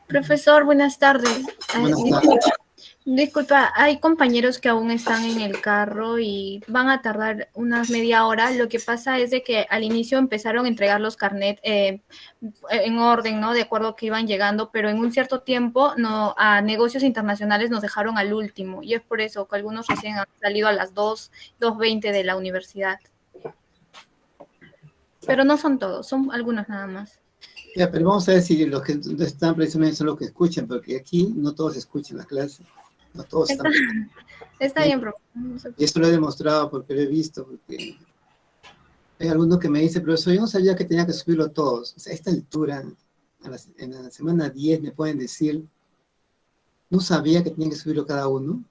Profesor, buenas tardes. Buenas tardes. Disculpa, hay compañeros que aún están en el carro y van a tardar unas media hora. Lo que pasa es de que al inicio empezaron a entregar los carnet en orden, ¿no? De acuerdo a que iban llegando, pero en un cierto tiempo no, a negocios internacionales nos dejaron al último y es por eso que algunos recién han salido a las 2:20 de la universidad. Pero no son todos, son algunos nada más. Ya, pero vamos a ver si los que están precisamente son los que escuchan, porque aquí no todos escuchan la clase. No todos están. Está bien, profesor. Y esto lo he demostrado porque lo he visto, porque hay algunos que me dicen, profesor, yo no sabía que tenía que subirlo todos. O sea, a esta altura, en la semana 10 me pueden decir, no sabía que tenía que subirlo cada uno,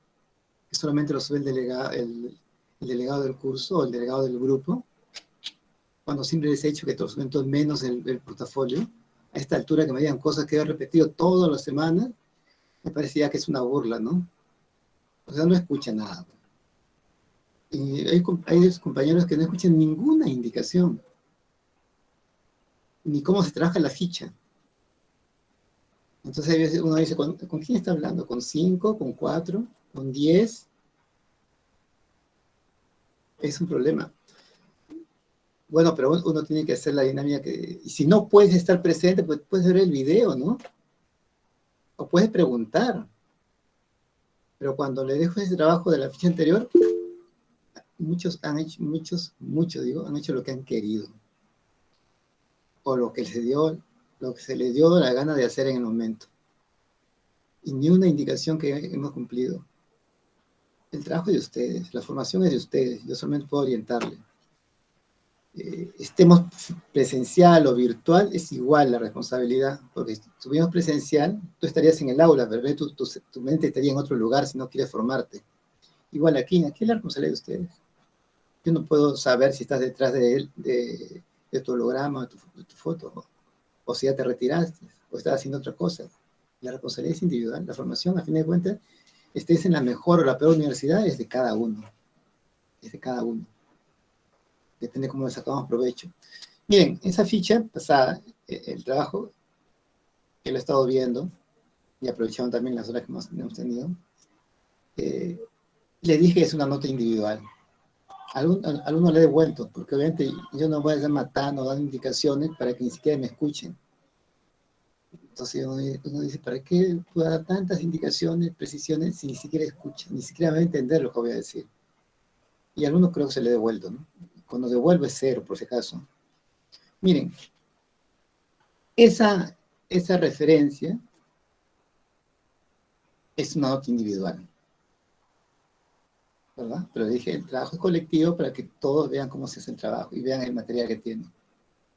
que solamente lo sube el delegado del curso o el delegado del grupo, cuando siempre les he dicho que te lo suben todos menos el portafolio. A esta altura que me digan cosas que he repetido todas las semanas, me parecía que es una burla, ¿no? O sea, no escucha nada. Y hay compañeros que no escuchan ninguna indicación, ni cómo se trabaja la ficha. Entonces a veces uno dice, ¿con quién está hablando? ¿Con 5? ¿Con 4? ¿Con 10? Es un problema. Bueno, pero uno tiene que hacer la dinámica que... Y si no puedes estar presente, pues puedes ver el video, ¿no? O puedes preguntar. Pero cuando le dejo ese trabajo de la ficha anterior, muchos han hecho, muchos han hecho lo que han querido. O lo que se les dio la gana de hacer en el momento. Y ni una indicación que hemos cumplido. El trabajo es de ustedes, la formación es de ustedes, yo solamente puedo orientarle. Estemos presencial o virtual, es igual la responsabilidad, porque si estuviéramos presencial, tú estarías en el aula, pero tu mente estaría en otro lugar si no quieres formarte. Igual aquí es la responsabilidad de ustedes. Yo no puedo saber si estás detrás de tu holograma, de tu foto, o si ya te retiraste, o estás haciendo otra cosa. La responsabilidad es individual, la formación, a fin de cuentas, estés en la mejor o la peor universidad, es de cada uno. Es de cada uno. Depende de cómo le sacamos provecho. Miren, esa ficha pasada, el trabajo que lo he estado viendo, y aprovechando también las horas que hemos tenido, le dije que es una nota individual. Alguno le he devuelto, porque obviamente yo no voy a estar matando, dando indicaciones para que ni siquiera me escuchen. Entonces uno dice, ¿para qué puedo dar tantas indicaciones, precisiones, si ni siquiera escucha, ni siquiera va a entender lo que voy a decir? Y a algunos creo que se le he devuelto, ¿no? Cuando devuelvo es 0, por si acaso. Miren, esa referencia es una nota individual, ¿verdad? Pero dije, el trabajo es colectivo para que todos vean cómo se hace el trabajo y vean el material que tienen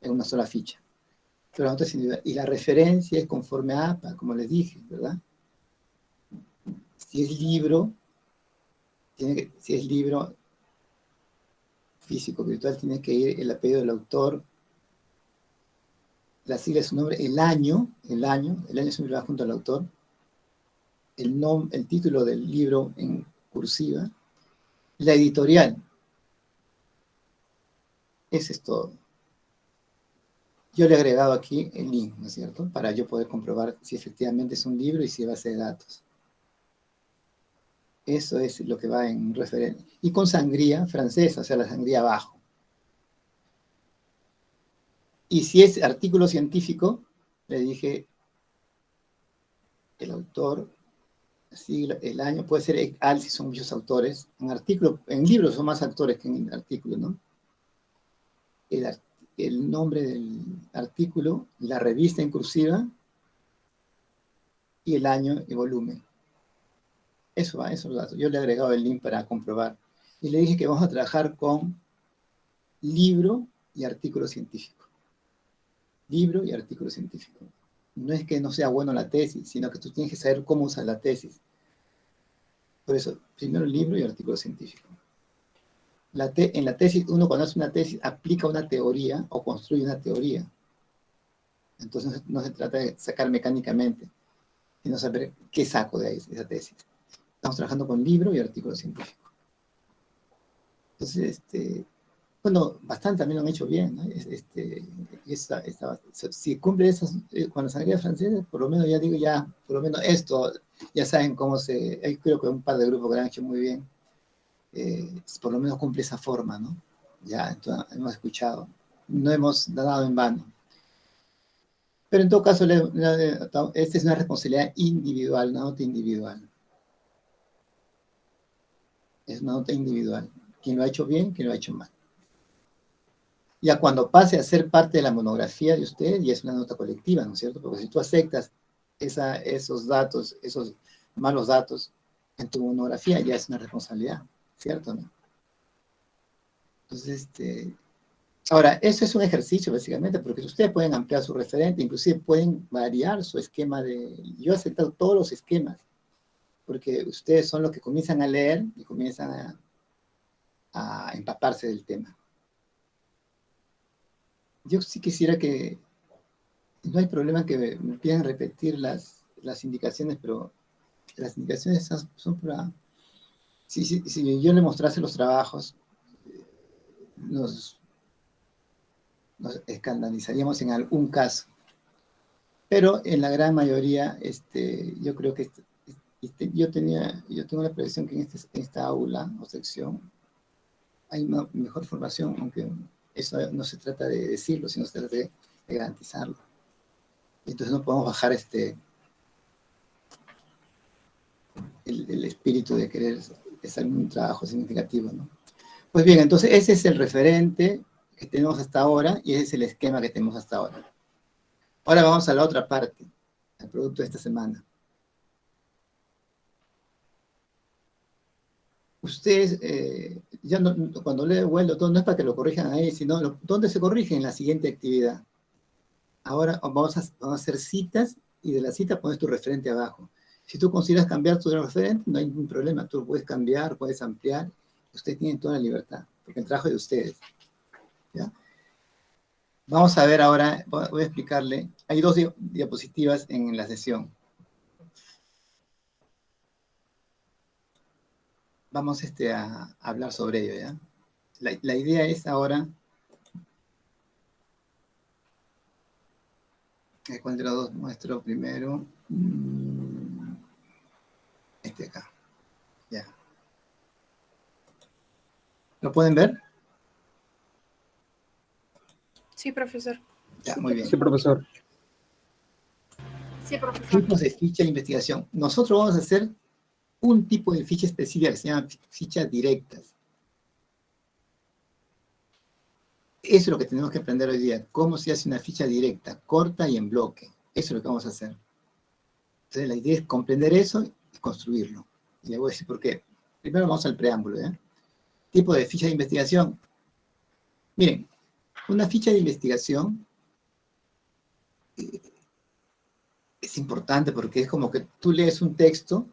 en una sola ficha. Pero la nota es individual. Y la referencia es conforme a APA, como les dije, ¿verdad? Si es libro, si es libro físico, virtual, tiene que ir el apellido del autor, la sigla de su nombre, el año siempre va junto al autor, el título del libro en cursiva, la editorial. Eso es todo. Yo le he agregado aquí el link, ¿no es cierto? Para yo poder comprobar si efectivamente es un libro y si es base de datos. Eso es lo que va en referencia. Y con sangría francesa, o sea, la sangría abajo. Y si es artículo científico, le dije el autor, sigla, el año, puede ser al si son muchos autores. En libros son más autores que en artículos, ¿no? El nombre del artículo, la revista en cursiva y el año y volumen. Eso va, esos datos. Yo le he agregado el link para comprobar. Y le dije que vamos a trabajar con libro y artículo científico. Libro y artículo científico. No es que no sea bueno la tesis, sino que tú tienes que saber cómo usar la tesis. Por eso, primero libro y artículo científico. En la tesis, uno cuando hace una tesis aplica una teoría o construye una teoría. Entonces no se trata de sacar mecánicamente, sino saber qué saco de ahí, de esa tesis. Estamos trabajando con libro y artículo científico. Entonces, Bueno, bastante también lo han hecho bien, ¿no? Si cumple esas, con la sangría francesa, por lo menos ya digo, ya, por lo menos esto, ya saben cómo hay creo que un par de grupos que lo han hecho muy bien, por lo menos cumple esa forma, ¿no? Ya, entonces, hemos escuchado, no hemos dado en vano. Pero en todo caso, esta es una responsabilidad individual, una nota individual. Es una nota individual. Quien lo ha hecho bien, quien lo ha hecho mal. Ya cuando pase a ser parte de la monografía de usted, ya es una nota colectiva, ¿no es cierto? Porque si tú aceptas esos datos, esos malos datos en tu monografía, ya es una responsabilidad, ¿cierto? ¿No? Entonces, ahora, eso es un ejercicio, básicamente, porque ustedes pueden ampliar su referente, inclusive pueden variar su esquema Yo he aceptado todos los esquemas, porque ustedes son los que comienzan a leer y comienzan a empaparse del tema. Yo sí quisiera que... No hay problema que me pidan repetir las indicaciones, pero las indicaciones son para... Si yo le mostrase los trabajos, nos escandalizaríamos en algún caso. Pero en la gran mayoría, yo creo que yo tengo la impresión que en esta aula o sección hay una mejor formación, aunque eso no se trata de decirlo, sino se trata de garantizarlo. Entonces no podemos bajar el espíritu de querer hacer un trabajo significativo, ¿no? Pues bien, entonces ese es el referente que tenemos hasta ahora y ese es el esquema que tenemos hasta ahora. Ahora vamos a la otra parte, al producto de esta semana. Ustedes, ya cuando le vuelvo todo, no es para que lo corrijan ahí, sino ¿dónde se corrige? En la siguiente actividad. Ahora vamos a hacer citas y de la cita pones tu referente abajo. Si tú consideras cambiar tu referente, no hay ningún problema. Tú lo puedes cambiar, puedes ampliar. Ustedes tienen toda la libertad, porque el trabajo es de ustedes. ¿Ya? Vamos a ver ahora, voy a explicarle. Hay dos diapositivas en la sesión. Vamos a hablar sobre ello, ¿ya? La idea es ahora... ¿Cuál de los dos muestro primero? Este acá. Ya. ¿Lo pueden ver? Sí, profesor. Ya, muy bien. Sí, profesor. Sí, profesor. Tipos de ficha de investigación. Nosotros vamos a hacer un tipo de ficha específica que se llama fichas directas. Eso es lo que tenemos que aprender hoy día. Cómo se hace una ficha directa, corta y en bloque. Eso es lo que vamos a hacer. Entonces la idea es comprender eso y construirlo. Y le voy a decir por qué. Primero vamos al preámbulo, ¿eh? Tipo de ficha de investigación. Miren, una ficha de investigación es importante porque es como que tú lees un texto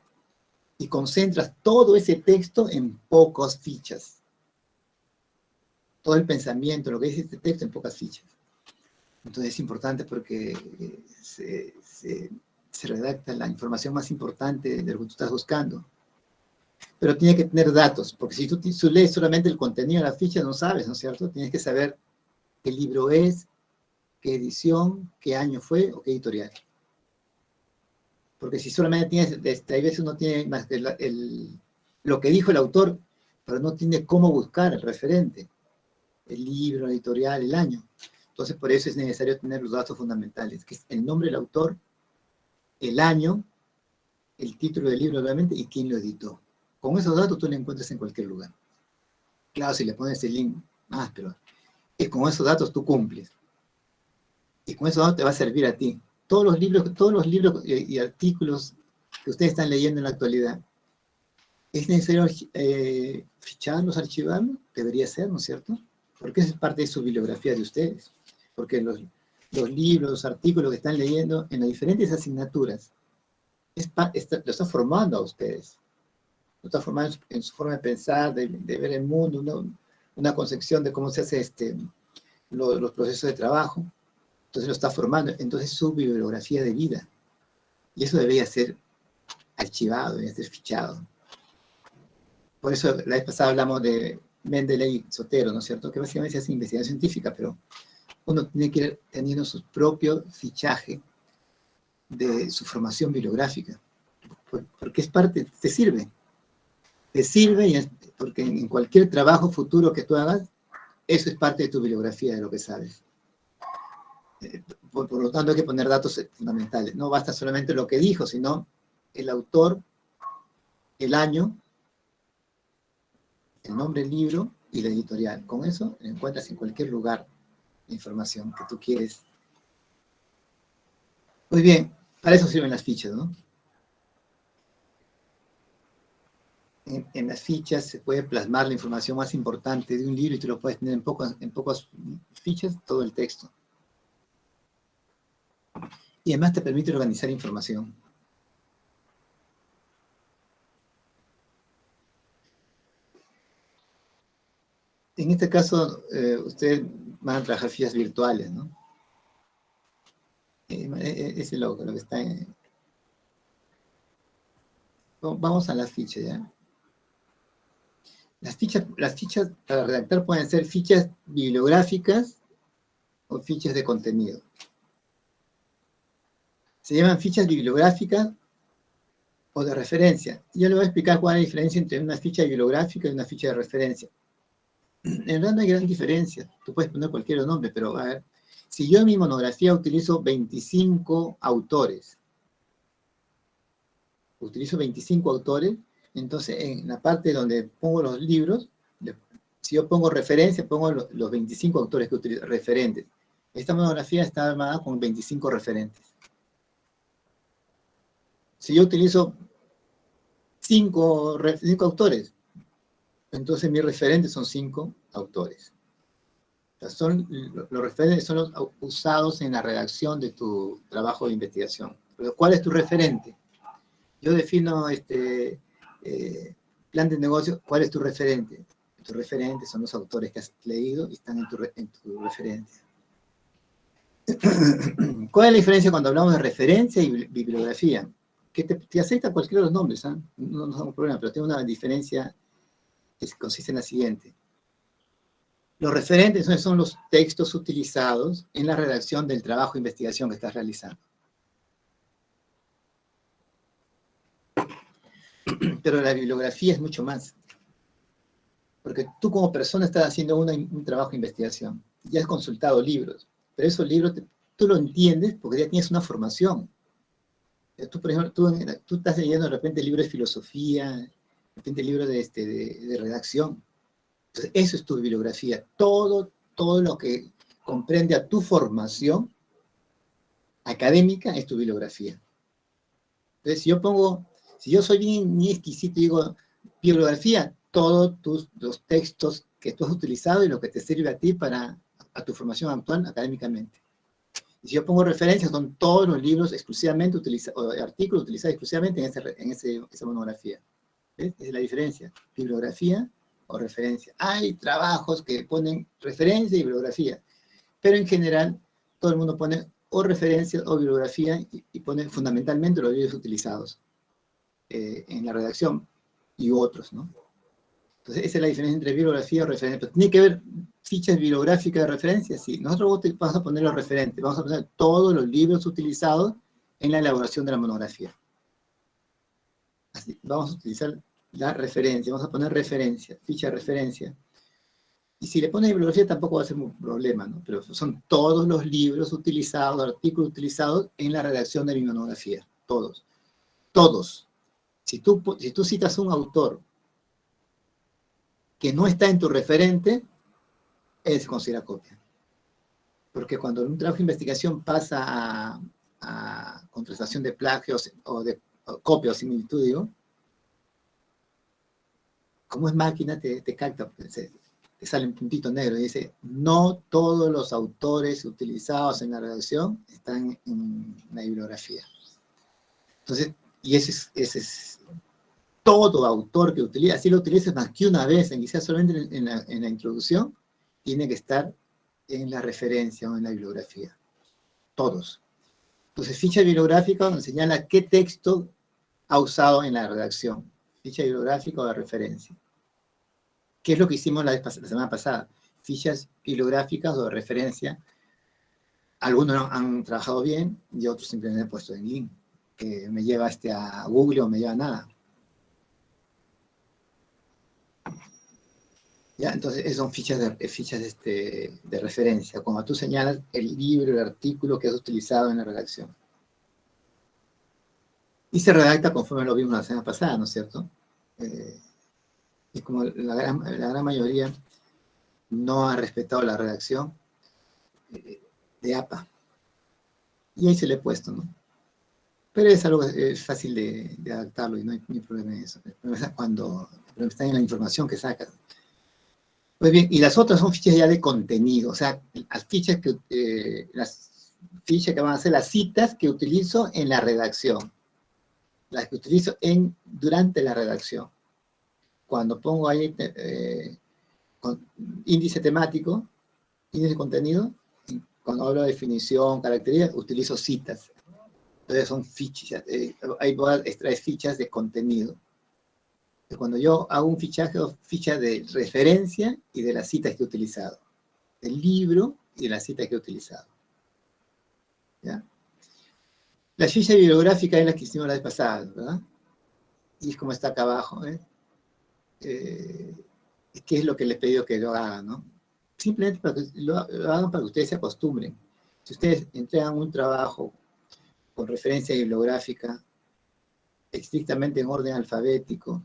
y concentras todo ese texto en pocas fichas. Todo el pensamiento, lo que dice este texto en pocas fichas. Entonces es importante porque se redacta la información más importante de lo que tú estás buscando. Pero tiene que tener datos, porque si tú lees solamente el contenido de la ficha, no sabes, ¿no es cierto? Tienes que saber qué libro es, qué edición, qué año fue o qué editorial. Porque si solamente tienes, hay veces uno tiene más que lo que dijo el autor, pero no tiene cómo buscar el referente, el libro, la editorial, el año. Entonces, por eso es necesario tener los datos fundamentales, que es el nombre del autor, el año, el título del libro, obviamente, y quién lo editó. Con esos datos tú lo encuentras en cualquier lugar. Claro, si le pones el link más, pero con esos datos tú cumples. Y con esos datos te va a servir a ti. Todos los libros y artículos que ustedes están leyendo en la actualidad, ¿es necesario ficharlos, archivarlos? Debería ser, ¿no es cierto? Porque es parte de su bibliografía de ustedes. Porque los libros, los artículos que están leyendo en las diferentes asignaturas, lo está formando a ustedes. Lo está formando en su forma de pensar, de ver el mundo, una concepción de cómo se hace los procesos de trabajo. Entonces lo está formando. Entonces su bibliografía de vida. Y eso debería ser archivado, debería ser fichado. Por eso la vez pasada hablamos de Mendeley y Sotero, ¿no es cierto? Que básicamente se hace investigación científica, pero uno tiene que ir teniendo su propio fichaje de su formación bibliográfica, porque es parte, te sirve, porque en cualquier trabajo futuro que tú hagas, eso es parte de tu bibliografía, de lo que sabes. Por lo tanto, hay que poner datos fundamentales. No basta solamente lo que dijo, sino el autor, el año, el nombre del libro y la editorial. Con eso encuentras en cualquier lugar la información que tú quieres. Muy bien, para eso sirven las fichas, ¿no? En las fichas se puede plasmar la información más importante de un libro y tú lo puedes tener en pocas fichas, todo el texto. Y además te permite organizar información. En este caso, ustedes van a trabajar fichas virtuales, ¿no? Ese es lo que está en... Vamos a las fichas, ¿ya? Las fichas para redactar pueden ser fichas bibliográficas o fichas de contenido. Se llaman fichas bibliográficas o de referencia. Yo le voy a explicar cuál es la diferencia entre una ficha bibliográfica y una ficha de referencia. En realidad no hay gran diferencia. Tú puedes poner cualquier nombre, pero a ver, si yo en mi monografía utilizo 25 autores, entonces en la parte donde pongo los libros, si yo pongo referencia, pongo los 25 autores que utilizo, referentes. Esta monografía está armada con 25 referentes. Si yo utilizo 5 autores, entonces mis referentes son 5 autores. O sea, los referentes son los usados en la redacción de tu trabajo de investigación. Pero ¿cuál es tu referente? Yo defino plan de negocio, ¿cuál es tu referente? Tu referente son los autores que has leído y están en tu referencia. ¿Cuál es la diferencia cuando hablamos de referencia y bibliografía? Que te acepta cualquiera de los nombres, ¿eh? No es un problema, pero tiene una diferencia que consiste en la siguiente. Los referentes son los textos utilizados en la redacción del trabajo de investigación que estás realizando. Pero la bibliografía es mucho más. Porque tú como persona estás haciendo un trabajo de investigación. Ya has consultado libros, pero esos libros tú lo entiendes porque ya tienes una formación. Tú, por ejemplo, tú estás leyendo de repente libros de filosofía, de repente libros de redacción. Entonces, eso es tu bibliografía. Todo lo que comprende a tu formación académica es tu bibliografía. Entonces, si yo soy bien exquisito y digo bibliografía, todos los textos que tú has utilizado y lo que te sirve a ti a tu formación actual académicamente. Y si yo pongo referencias, son todos los libros exclusivamente o artículos utilizados exclusivamente en esa monografía. ¿Ves? Esa es la diferencia. Bibliografía o referencia. Hay trabajos que ponen referencia y bibliografía, pero en general todo el mundo pone o referencia o bibliografía y pone fundamentalmente los libros utilizados en la redacción y otros, ¿no? Entonces esa es la diferencia entre bibliografía o referencia. Pero tiene que haber fichas bibliográficas de referencia, sí. Nosotros vamos a poner los referentes, vamos a poner todos los libros utilizados en la elaboración de la monografía. Así, vamos a utilizar la referencia, vamos a poner referencia, ficha de referencia. Y si le pones bibliografía tampoco va a ser un problema, ¿no? Pero son todos los libros utilizados, artículos utilizados en la redacción de mi monografía. Todos. Todos. Si tú citas un autor que no está en tu referente, él se considera copia. Porque cuando un trabajo de investigación pasa a contrastación de plagios o de copia o similitud, digo, como es máquina, te capta, te sale un puntito negro y dice, no todos los autores utilizados en la redacción están en la bibliografía. Entonces, y ese es todo autor que utiliza, así lo utilices más que una vez, quizás solamente en la introducción, tiene que estar en la referencia o en la bibliografía. Todos. Entonces, ficha bibliográfica donde señala qué texto ha usado en la redacción. Ficha bibliográfica o de referencia. ¿Qué es lo que hicimos la semana pasada? Fichas bibliográficas o de referencia. Algunos han trabajado bien y otros simplemente han puesto en link, que me lleva a Google o me lleva a nada. ¿Ya? Entonces, esas son fichas de referencia, cuando tú señalas el libro, el artículo que has utilizado en la redacción. Y se redacta conforme lo vimos la semana pasada, ¿no es cierto? Y como la gran mayoría no ha respetado la redacción de APA. Y ahí se le he puesto, ¿no? Pero es algo fácil de adaptarlo y no hay problema en eso. El problema es cuando está en la información que sacas. Pues bien, y las otras son fichas ya de contenido, o sea, las fichas que van a ser las citas que utilizo en la redacción, las que utilizo durante la redacción. Cuando pongo ahí índice temático, índice de contenido, cuando hablo de definición, características, utilizo citas. Entonces son fichas, ahí voy a extraer fichas de contenido. Cuando yo hago un fichaje, ficha de referencia y de las citas que he utilizado. Del libro y de las citas que he utilizado. ¿Ya? La ficha bibliográfica es la que hicimos la vez pasada, ¿verdad? Y es como está acá abajo, ¿qué es lo que les he pedido que lo hagan, ¿no? Simplemente para que lo hagan para que ustedes se acostumbren. Si ustedes entregan un trabajo con referencia bibliográfica, estrictamente en orden alfabético,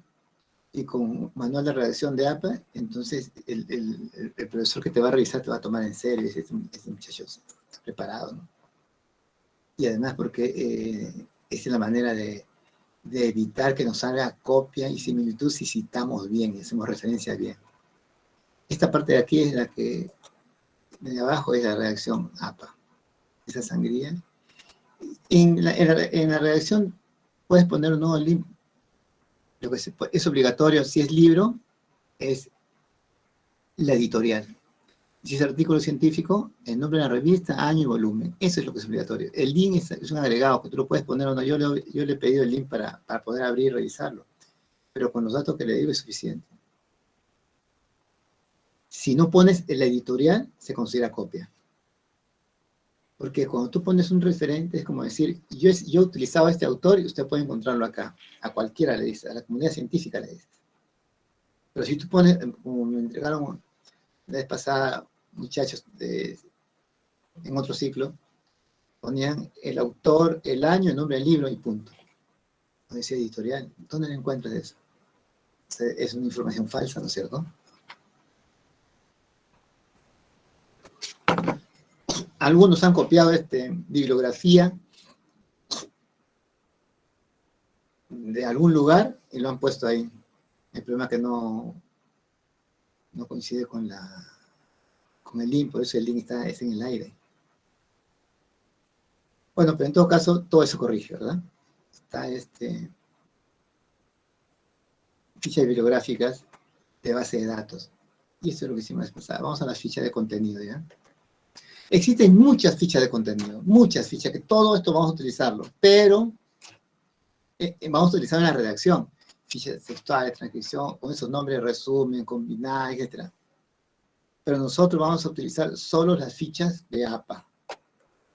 y con manual de redacción de APA, entonces el profesor que te va a revisar te va a tomar en serio, este muchacho está preparado, ¿no? Y además porque esa es la manera de evitar que nos salga copia y similitud si citamos bien y hacemos referencia bien. Esta parte de aquí es la que, de abajo es la redacción APA, esa sangría. En la redacción puedes poner un nuevo link. Lo que es obligatorio, si es libro, es la editorial. Si es artículo científico, el nombre de la revista, año y volumen. Eso es lo que es obligatorio. El link es un agregado que tú lo puedes poner o no. Yo le he pedido el link para poder abrir y revisarlo. Pero con los datos que le digo es suficiente. Si no pones la editorial, se considera copia. Porque cuando tú pones un referente, es como decir, yo he utilizado a este autor y usted puede encontrarlo acá. A cualquiera le dice, a la comunidad científica le dice. Pero si tú pones, como me entregaron la vez pasada muchachos en otro ciclo, ponían el autor, el año, el nombre del libro y punto. No decía editorial. ¿Dónde le encuentras eso? O sea, es una información falsa, ¿no es cierto? Algunos han copiado bibliografía de algún lugar y lo han puesto ahí. El problema es que no coincide con el link, por eso el link es en el aire. Bueno, pero en todo caso, todo eso corrige, ¿verdad? Está fichas bibliográficas de base de datos. Y eso es lo que hicimos la vez pasada. Vamos a la ficha de contenido, ¿ya? Existen muchas fichas de contenido, muchas fichas, que todo esto vamos a utilizarlo, pero vamos a utilizar en la redacción. Fichas textuales, transcripción, con esos nombres, resumen, combinar, etc. Pero nosotros vamos a utilizar solo las fichas de APA.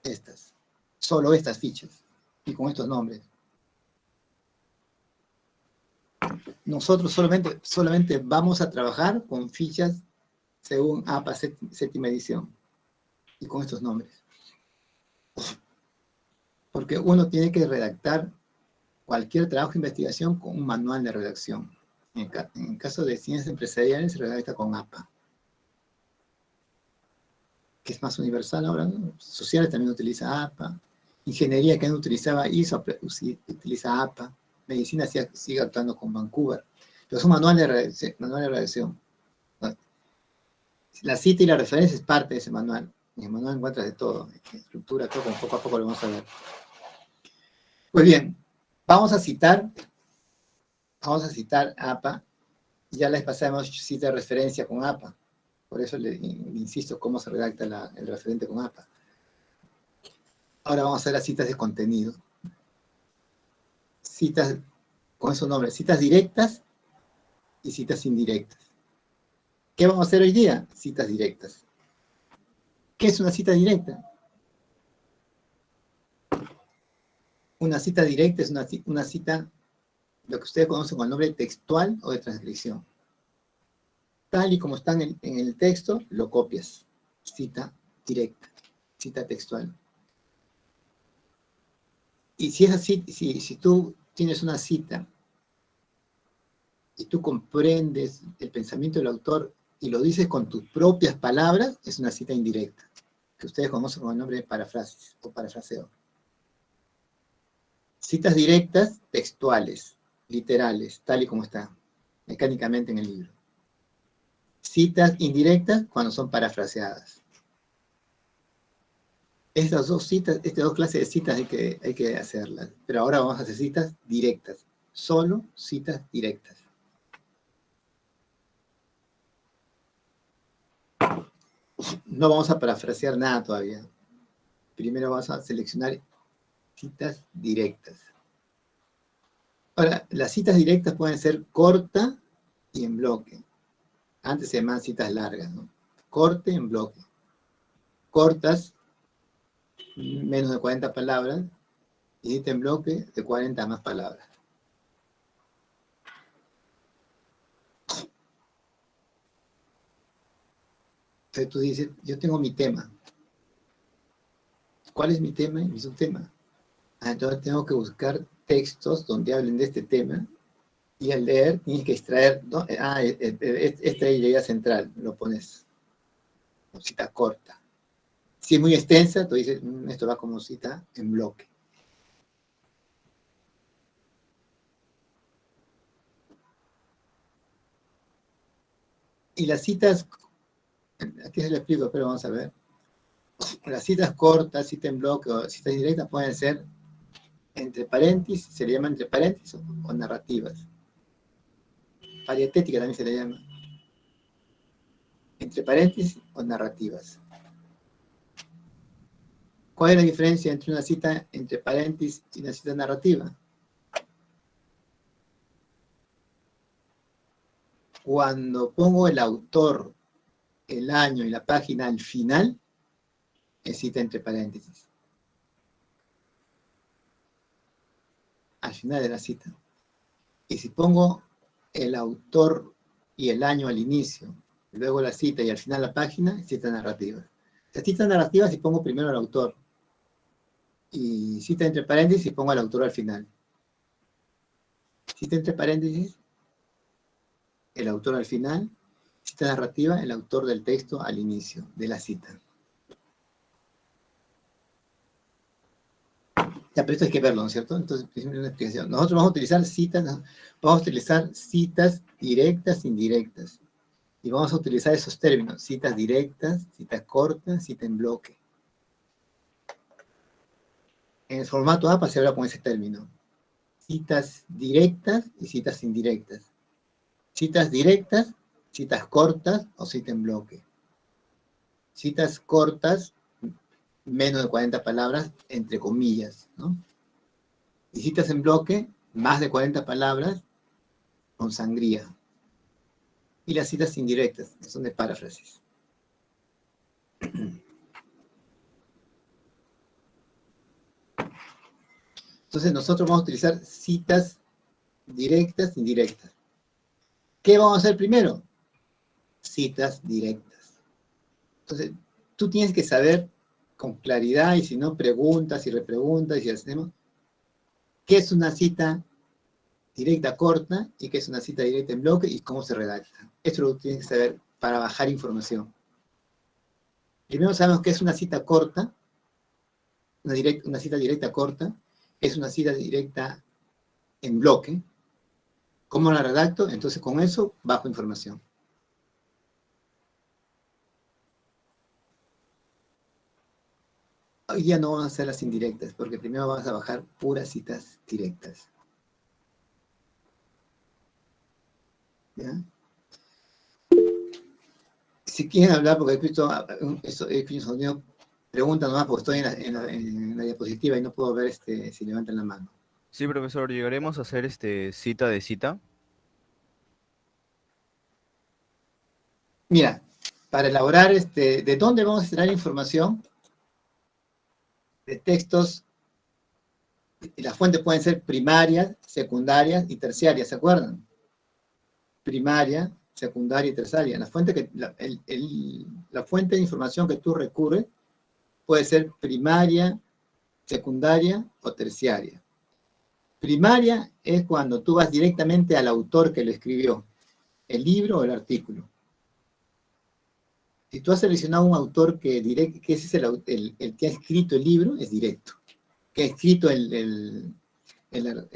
Estas. Solo estas fichas. Y con estos nombres. Nosotros solamente vamos a trabajar con fichas según APA séptima edición. Y con estos nombres. Porque uno tiene que redactar cualquier trabajo de investigación con un manual de redacción. En el caso de ciencias empresariales se redacta con APA. Que es más universal ahora, ¿no? Sociales también utiliza APA. Ingeniería que no utilizaba ISO, utiliza APA. Medicina sigue actuando con Vancouver. Pero son manuales de redacción. La cita y la referencia es parte de ese manual. En el manual encuentras de todo, estructura, todo, como poco a poco lo vamos a ver. Pues bien, vamos a citar APA. Ya les pasamos cita de referencia con APA. Por eso le insisto cómo se redacta el referente con APA. Ahora vamos a hacer las citas de contenido. Citas con esos nombres, citas directas y citas indirectas. ¿Qué vamos a hacer hoy día? Citas directas. ¿Qué es una cita directa? Una cita directa es una cita, lo que ustedes conocen con el nombre textual o de transcripción. Tal y como están en el texto, lo copias. Cita directa, cita textual. Y si es así, si tú tienes una cita y tú comprendes el pensamiento del autor y lo dices con tus propias palabras, es una cita indirecta, que ustedes conocen con el nombre de paráfrasis o parafraseo. Citas directas, textuales, literales, tal y como está, mecánicamente en el libro. Citas indirectas cuando son parafraseadas. Estas dos clases de citas hay que hacerlas, pero ahora vamos a hacer citas directas, solo citas directas. No vamos a parafrasear nada todavía. Primero vamos a seleccionar citas directas. Ahora, las citas directas pueden ser corta y en bloque. Antes se llamaban citas largas, ¿no? Corte en bloque. Cortas, menos de 40 palabras, y cita en bloque de 40 más palabras. Entonces tú dices, yo tengo mi tema. ¿Cuál es mi tema y mi subtema? Entonces tengo que buscar textos donde hablen de este tema, y al leer tienes que extraer, ¿no? Esta es la idea central, lo pones como cita corta. Si es muy extensa, tú dices, esto va como cita en bloque. Y las citas, aquí se lo explico, pero vamos a ver. Las citas cortas, cita en bloque o citas directas pueden ser entre paréntesis, se le llama entre paréntesis o narrativas. Parietética también se le llama. Entre paréntesis o narrativas. ¿Cuál es la diferencia entre una cita entre paréntesis y una cita narrativa? Cuando pongo el autor, el año y la página al final, es cita entre paréntesis. Al final de la cita. Y si pongo el autor y el año al inicio, luego la cita y al final la página, es cita narrativa. La cita narrativa si pongo primero al autor. Y cita entre paréntesis y pongo al autor al final. Cita entre paréntesis, el autor al final. Cita narrativa, el autor del texto al inicio de la cita. Ya, pero esto hay que verlo, ¿no es cierto? Entonces, una explicación. Nosotros vamos a utilizar citas directas, indirectas. Y vamos a utilizar esos términos, citas directas, citas cortas, cita en bloque. En el formato APA se habla con ese término. Citas directas y citas indirectas. Citas directas, citas cortas o cita en bloque. Citas cortas, menos de 40 palabras, entre comillas, ¿no? Y citas en bloque, más de 40 palabras, con sangría. Y las citas indirectas, que son de paráfrasis. Entonces nosotros vamos a utilizar citas directas, indirectas. ¿Qué vamos a hacer primero? Citas directas. Entonces, tú tienes que saber con claridad, y si no, preguntas y repreguntas, y si hacemos, qué es una cita directa corta y qué es una cita directa en bloque y cómo se redacta. Esto lo tienes que saber para bajar información. Primero sabemos qué es una cita corta, una cita directa corta, es una cita directa en bloque. ¿Cómo la redacto? Entonces con eso bajo información. Hoy día no vamos a hacer las indirectas, porque primero vamos a bajar puras citas directas. ¿Ya? Si quieren hablar, porque he visto sonido, preguntan nomás, porque estoy en la diapositiva y no puedo ver si levantan la mano. Sí, profesor, llegaremos a hacer cita de cita. Mira, para elaborar, ¿de dónde vamos a extraer información? De textos, y las fuentes pueden ser primarias, secundarias y terciarias, ¿se acuerdan? Primaria, secundaria y terciaria. La fuente de información que tú recurres puede ser primaria, secundaria o terciaria. Primaria es cuando tú vas directamente al autor que lo escribió, el libro o el artículo. Si tú has seleccionado un autor que ese es el que ha escrito el libro, es directo. Que ha escrito el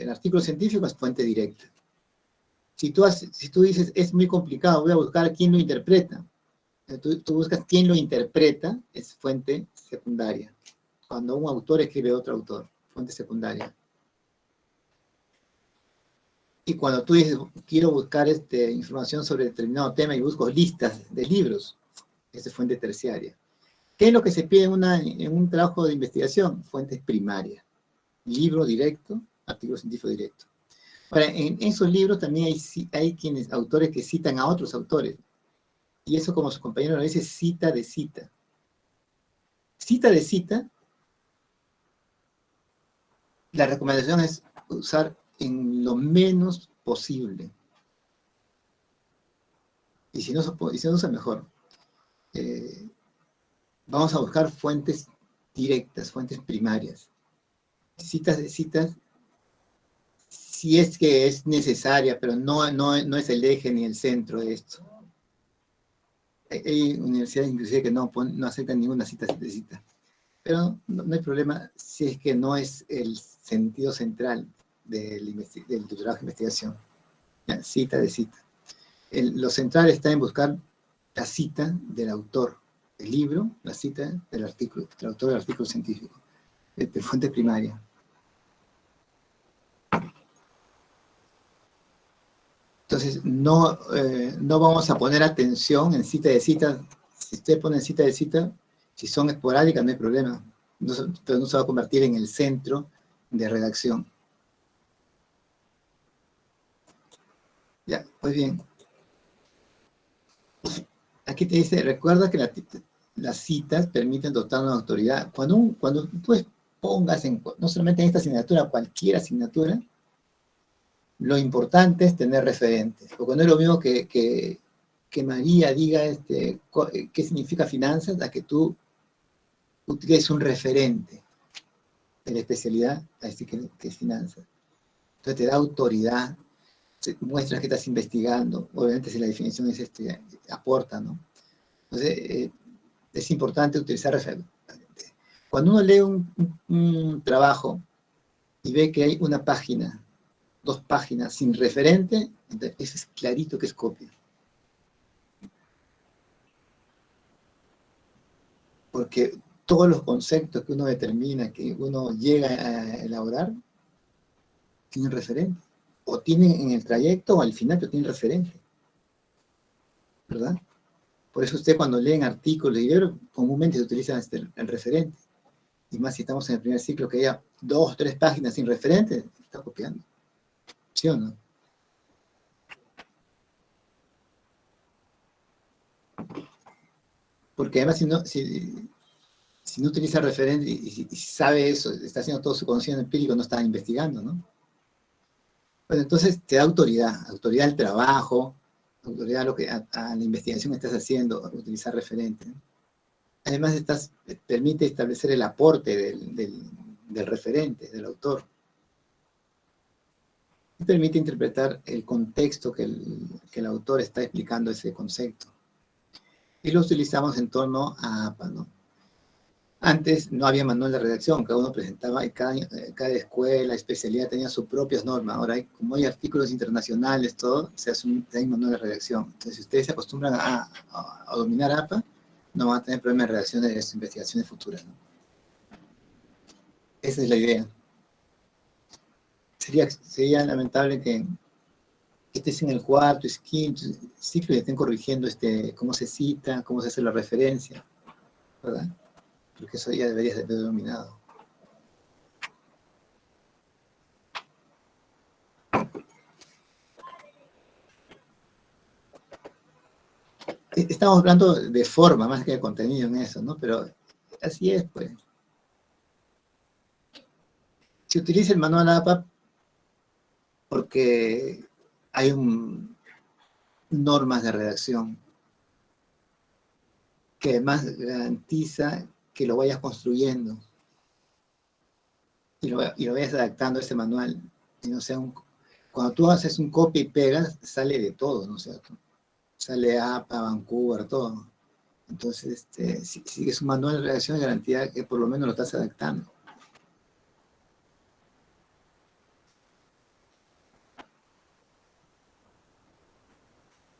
artículo científico es fuente directa. Si tú dices, es muy complicado, voy a buscar quién lo interpreta. Tú buscas quién lo interpreta, es fuente secundaria. Cuando un autor escribe a otro autor, fuente secundaria. Y cuando tú dices, quiero buscar información sobre determinado tema y busco listas de libros, esa es fuente terciaria. ¿Qué es lo que se pide en un trabajo de investigación? Fuentes primarias. Libro directo, artículo científico directo. Ahora, en esos libros también hay autores que citan a otros autores. Y eso, como su compañero lo dice, cita de cita. Cita de cita, la recomendación es usar en lo menos posible. Y si no se usa, mejor. Vamos a buscar fuentes directas, fuentes primarias. Citas de citas, si es que es necesaria, pero no es el eje ni el centro de esto. Hay universidades inclusive que no aceptan ninguna cita de cita. Pero no hay problema si es que no es el sentido central del trabajo de investigación. ¿Ya? Cita de cita. Lo central está en buscar la cita del autor del libro, la cita del artículo, del autor del artículo científico, de fuente primaria. Entonces, no vamos a poner atención en cita de cita. Si usted pone cita de cita, si son esporádicas, no hay problema. Pero no se va a convertir en el centro de redacción. Ya, pues bien. Aquí te dice, recuerda que las citas permiten dotar una autoridad. Cuando tú pongas, no solamente en esta asignatura, cualquier asignatura, lo importante es tener referentes. Porque no es lo mismo que María diga qué significa finanzas, a que tú utilices un referente de la especialidad, a decir que es finanzas. Entonces te da autoridad, muestra que estás investigando. Obviamente si la definición es aporta, ¿no? Entonces, es importante utilizar referentes. Cuando uno lee un trabajo y ve que hay una página, 2 páginas sin referente, entonces eso es clarito que es copia. Porque todos los conceptos que uno determina, que uno llega a elaborar, tienen referente. O tienen en el trayecto o al final, pero tienen referente. ¿Verdad? Por eso usted cuando leen artículos y libros, comúnmente se utiliza el referente. Y más si estamos en el primer ciclo que haya 2 o 3 páginas sin referente, está copiando. ¿Sí o no? Porque además si no utiliza referente y si sabe eso, está haciendo todo su conocimiento empírico, no está investigando, ¿no? Bueno, entonces te da autoridad al trabajo, autoridad a la investigación que estás haciendo, utilizar referente, ¿no? Además permite establecer el aporte del referente, del autor. Y permite interpretar el contexto que el autor está explicando ese concepto. Y lo utilizamos en torno a APA, ¿no? Antes no había manual de redacción, cada uno presentaba, y cada escuela, especialidad tenía sus propias normas. Ahora, como hay artículos internacionales, todo, se hace un manual de redacción. Entonces, si ustedes se acostumbran a dominar APA, no van a tener problemas de redacción de sus investigaciones futuras, ¿no? Esa es la idea. Sería lamentable que estés en el 4º, 5º ciclo y estén corrigiendo cómo se cita, cómo se hace la referencia, ¿verdad? Porque eso ya debería ser dominado. Estamos hablando de forma más que de contenido en eso, ¿no? Pero así es, pues. Se utiliza el manual APA porque hay normas de redacción que además garantiza que lo vayas construyendo y lo vayas adaptando a ese manual. Y no sea cuando tú haces un copia y pegas, sale de todo, ¿no es cierto? Sale APA, Vancouver, todo. Entonces, si es un manual de redacción, garantía que por lo menos lo estás adaptando.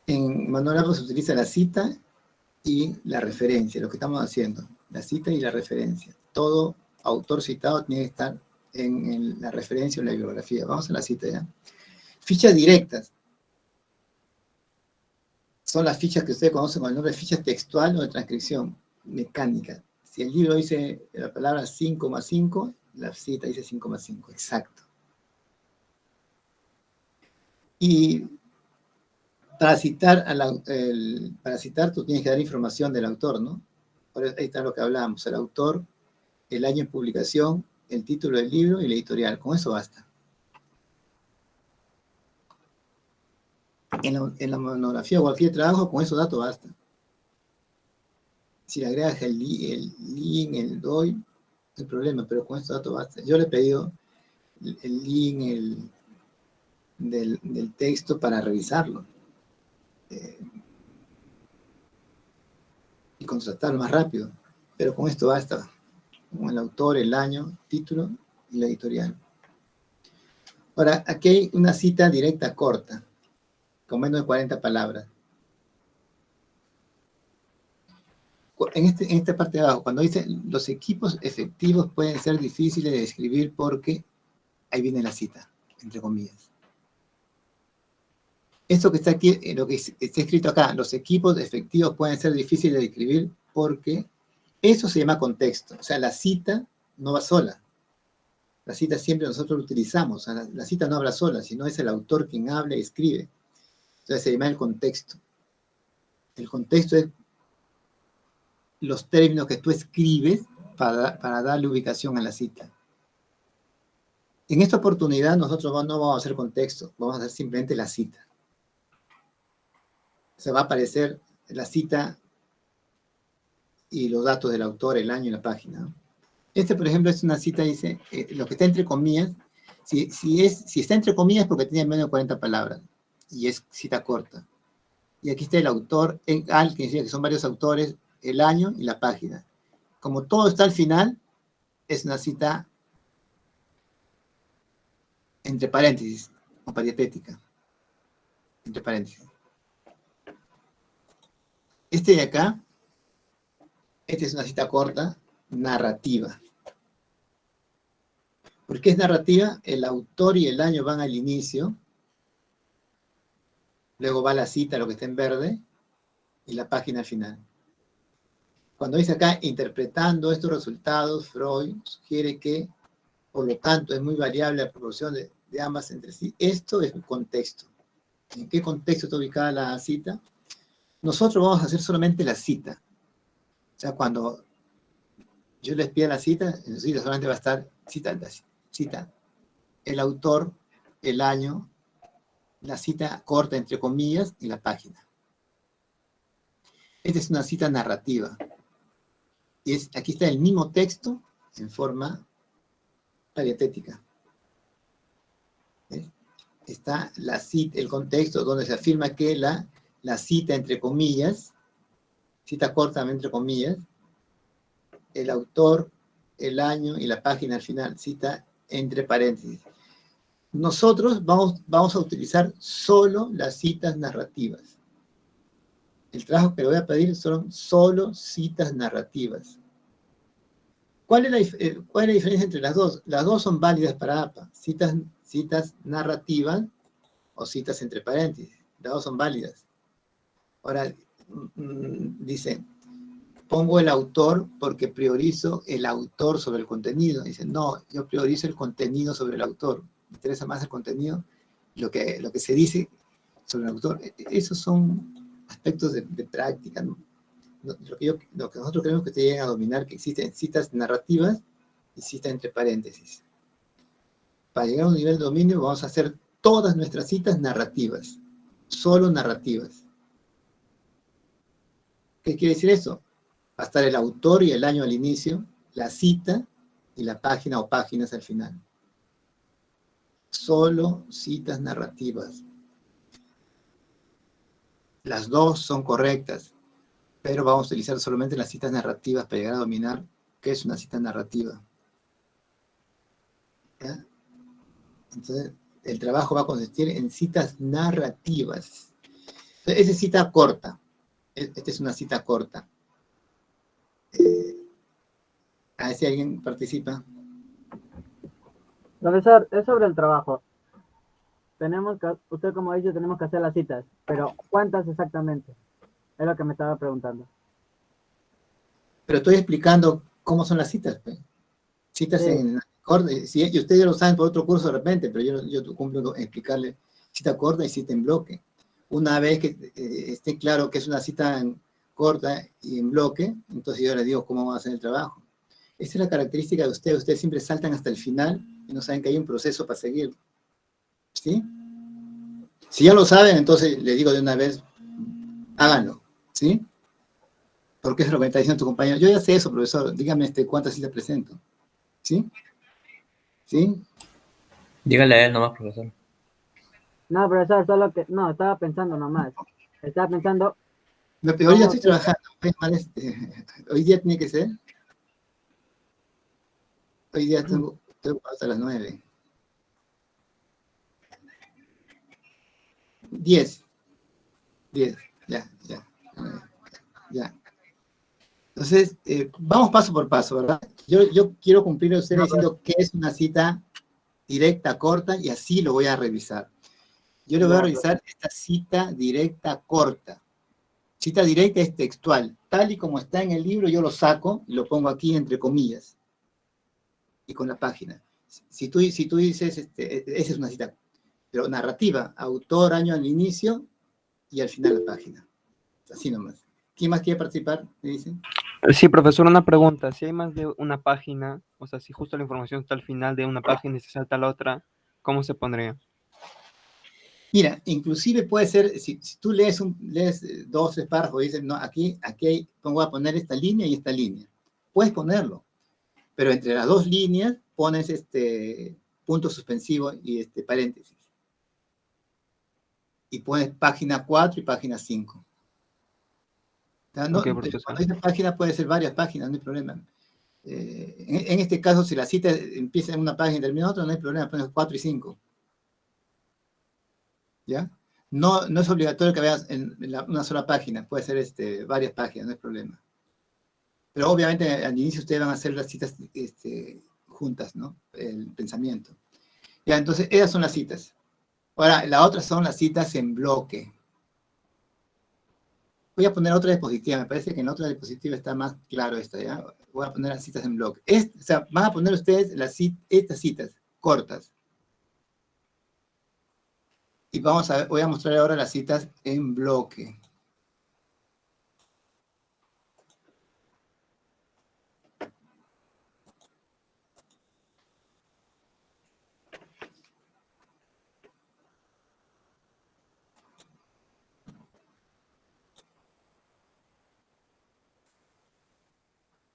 En manual APA se utiliza la cita y la referencia, lo que estamos haciendo, la cita y la referencia. Todo autor citado tiene que estar en la referencia o la bibliografía. Vamos a la cita ya. Fichas directas. Son las fichas que ustedes conocen con el nombre de fichas textual o de transcripción mecánica. Si el libro dice la palabra 5,5, la cita dice 5,5, exacto. Y para citar, tú tienes que dar información del autor, ¿no? Por eso, ahí está lo que hablábamos, el autor, el año de publicación, el título del libro y la editorial. Con eso basta. En la monografía o cualquier trabajo, con esos datos basta. Si le agregas el link, el DOI, no hay problema, pero con estos datos basta. Yo le he pedido el link del texto para revisarlo. Y contratarlo más rápido. Pero con esto basta. Con el autor, el año, título y la editorial. Ahora, aquí hay una cita directa corta, con menos de 40 palabras. En esta parte de abajo, cuando dice los equipos efectivos pueden ser difíciles de describir porque ahí viene la cita, entre comillas. Esto que está aquí, lo que está escrito acá, los equipos efectivos pueden ser difíciles de describir porque eso se llama contexto. O sea, la cita no va sola. La cita siempre nosotros lo utilizamos. O sea, la cita no habla sola, sino es el autor quien habla y escribe. Entonces se llama el contexto. El contexto es los términos que tú escribes para darle ubicación a la cita. En esta oportunidad nosotros no vamos a hacer contexto, vamos a hacer simplemente la cita. Se va a aparecer la cita y los datos del autor, el año y la página. Por ejemplo, es una cita, dice, lo que está entre comillas, si está entre comillas es porque tiene menos de 40 palabras y es cita corta. Y aquí está el autor, que decía que son varios autores, el año y la página. Como todo está al final, es una cita entre paréntesis, o parietética. Entre paréntesis. De acá, es una cita corta, narrativa. ¿Por qué es narrativa? El autor y el año van al inicio, luego va la cita, lo que está en verde, y la página al final. Cuando dice acá, interpretando estos resultados, Freud sugiere que, por lo tanto, es muy variable la proporción de ambas entre sí. Esto es un contexto. ¿En qué contexto está ubicada la cita? Nosotros vamos a hacer solamente la cita. O sea, cuando yo les pida la cita, en la cita solamente va a estar cita, el autor, el año, la cita corta entre comillas y la página. Esta es una cita narrativa. Y aquí está el mismo texto en forma parietética. Está la cita, el contexto donde se afirma que la cita entre comillas, cita corta entre comillas, el autor, el año y la página al final, cita entre paréntesis. Nosotros vamos a utilizar solo las citas narrativas. El trabajo que le voy a pedir son solo citas narrativas. ¿Cuál es la diferencia entre las dos? Las dos son válidas para APA. Citas narrativas o citas entre paréntesis. Las dos son válidas. Ahora, dice, pongo el autor porque priorizo el autor sobre el contenido. Dice, no, yo priorizo el contenido sobre el autor. Me interesa más el contenido, lo que se dice sobre el autor. Esos son aspectos de práctica, ¿no? Lo que nosotros queremos que te lleguen a dominar, que existen citas narrativas y citas entre paréntesis. Para llegar a un nivel de dominio vamos a hacer todas nuestras citas narrativas, solo narrativas. ¿Qué quiere decir eso? Va a estar el autor y el año al inicio, la cita y la página o páginas al final. Solo citas narrativas. Las dos son correctas, pero vamos a utilizar solamente las citas narrativas para llegar a dominar qué es una cita narrativa. ¿Ya? Entonces, el trabajo va a consistir en citas narrativas. Entonces, esa es cita corta. Esta es una cita corta. A ver si alguien participa. Profesor, es sobre el trabajo. Usted como dice, tenemos que hacer las citas, pero ¿cuántas exactamente? Es lo que me estaba preguntando. Pero estoy explicando cómo son las citas, pues. Citas Sí. en corta, y ustedes ya lo saben por otro curso de repente, pero yo cumplo explicarle cita corta y cita en bloque. Una vez que esté claro que es una cita corta y en bloque, entonces yo les digo cómo van a hacer el trabajo. Esa es la característica de ustedes siempre saltan hasta el final y no saben que hay un proceso para seguir. ¿Sí? Si ya lo saben, entonces les digo de una vez, háganlo. ¿Sí? Porque es lo que me está diciendo tu compañero. Yo ya sé eso, profesor. Dígame cuántas citas presento. ¿Sí? ¿Sí? Dígale a él nomás, profesor. No, profesor, solo que... No, estaba pensando nomás. Estaba pensando... No, pero hoy ya estoy trabajando. Hoy día tiene que ser. Hoy día tengo hasta las 9. 10. Ya. Entonces, vamos paso por paso, ¿verdad? Yo quiero cumplir a ustedes diciendo qué es una cita directa, corta, y así lo voy a revisar. Yo le voy a revisar esta cita directa, corta. Cita directa es textual. Tal y como está en el libro, yo lo saco y lo pongo aquí entre comillas. Y con la página. Si tú dices, esa es una cita, pero narrativa, autor, año al inicio y al final la página. Así nomás. ¿Quién más quiere participar? ¿Me dicen? Sí, profesor, una pregunta. Si hay más de una página, o sea, si justo la información está al final de una página y se salta a la otra, ¿cómo se pondría? Mira, inclusive puede ser, si tú lees 2, 3 párrafos y dices, no, aquí voy a poner esta línea y esta línea. Puedes ponerlo, pero entre las 2 líneas pones punto suspensivo y paréntesis. Y pones página 4 y página 5. O sea, cuando esta página puede ser varias páginas, no hay problema. En este caso, si la cita empieza en una página y termina en otra, no hay problema, pones 4 y 5. ¿Ya? No es obligatorio que veas en una sola página, puede ser varias páginas, no hay problema. Pero obviamente al inicio ustedes van a hacer las citas juntas, ¿no? El pensamiento. Ya, entonces esas son las citas. Ahora, las otras son las citas en bloque. Voy a poner otra diapositiva, me parece que en otra diapositiva está más claro esta, ¿ya? Voy a poner las citas en bloque. O sea, van a poner ustedes estas citas cortas. Y voy a mostrar ahora las citas en bloque.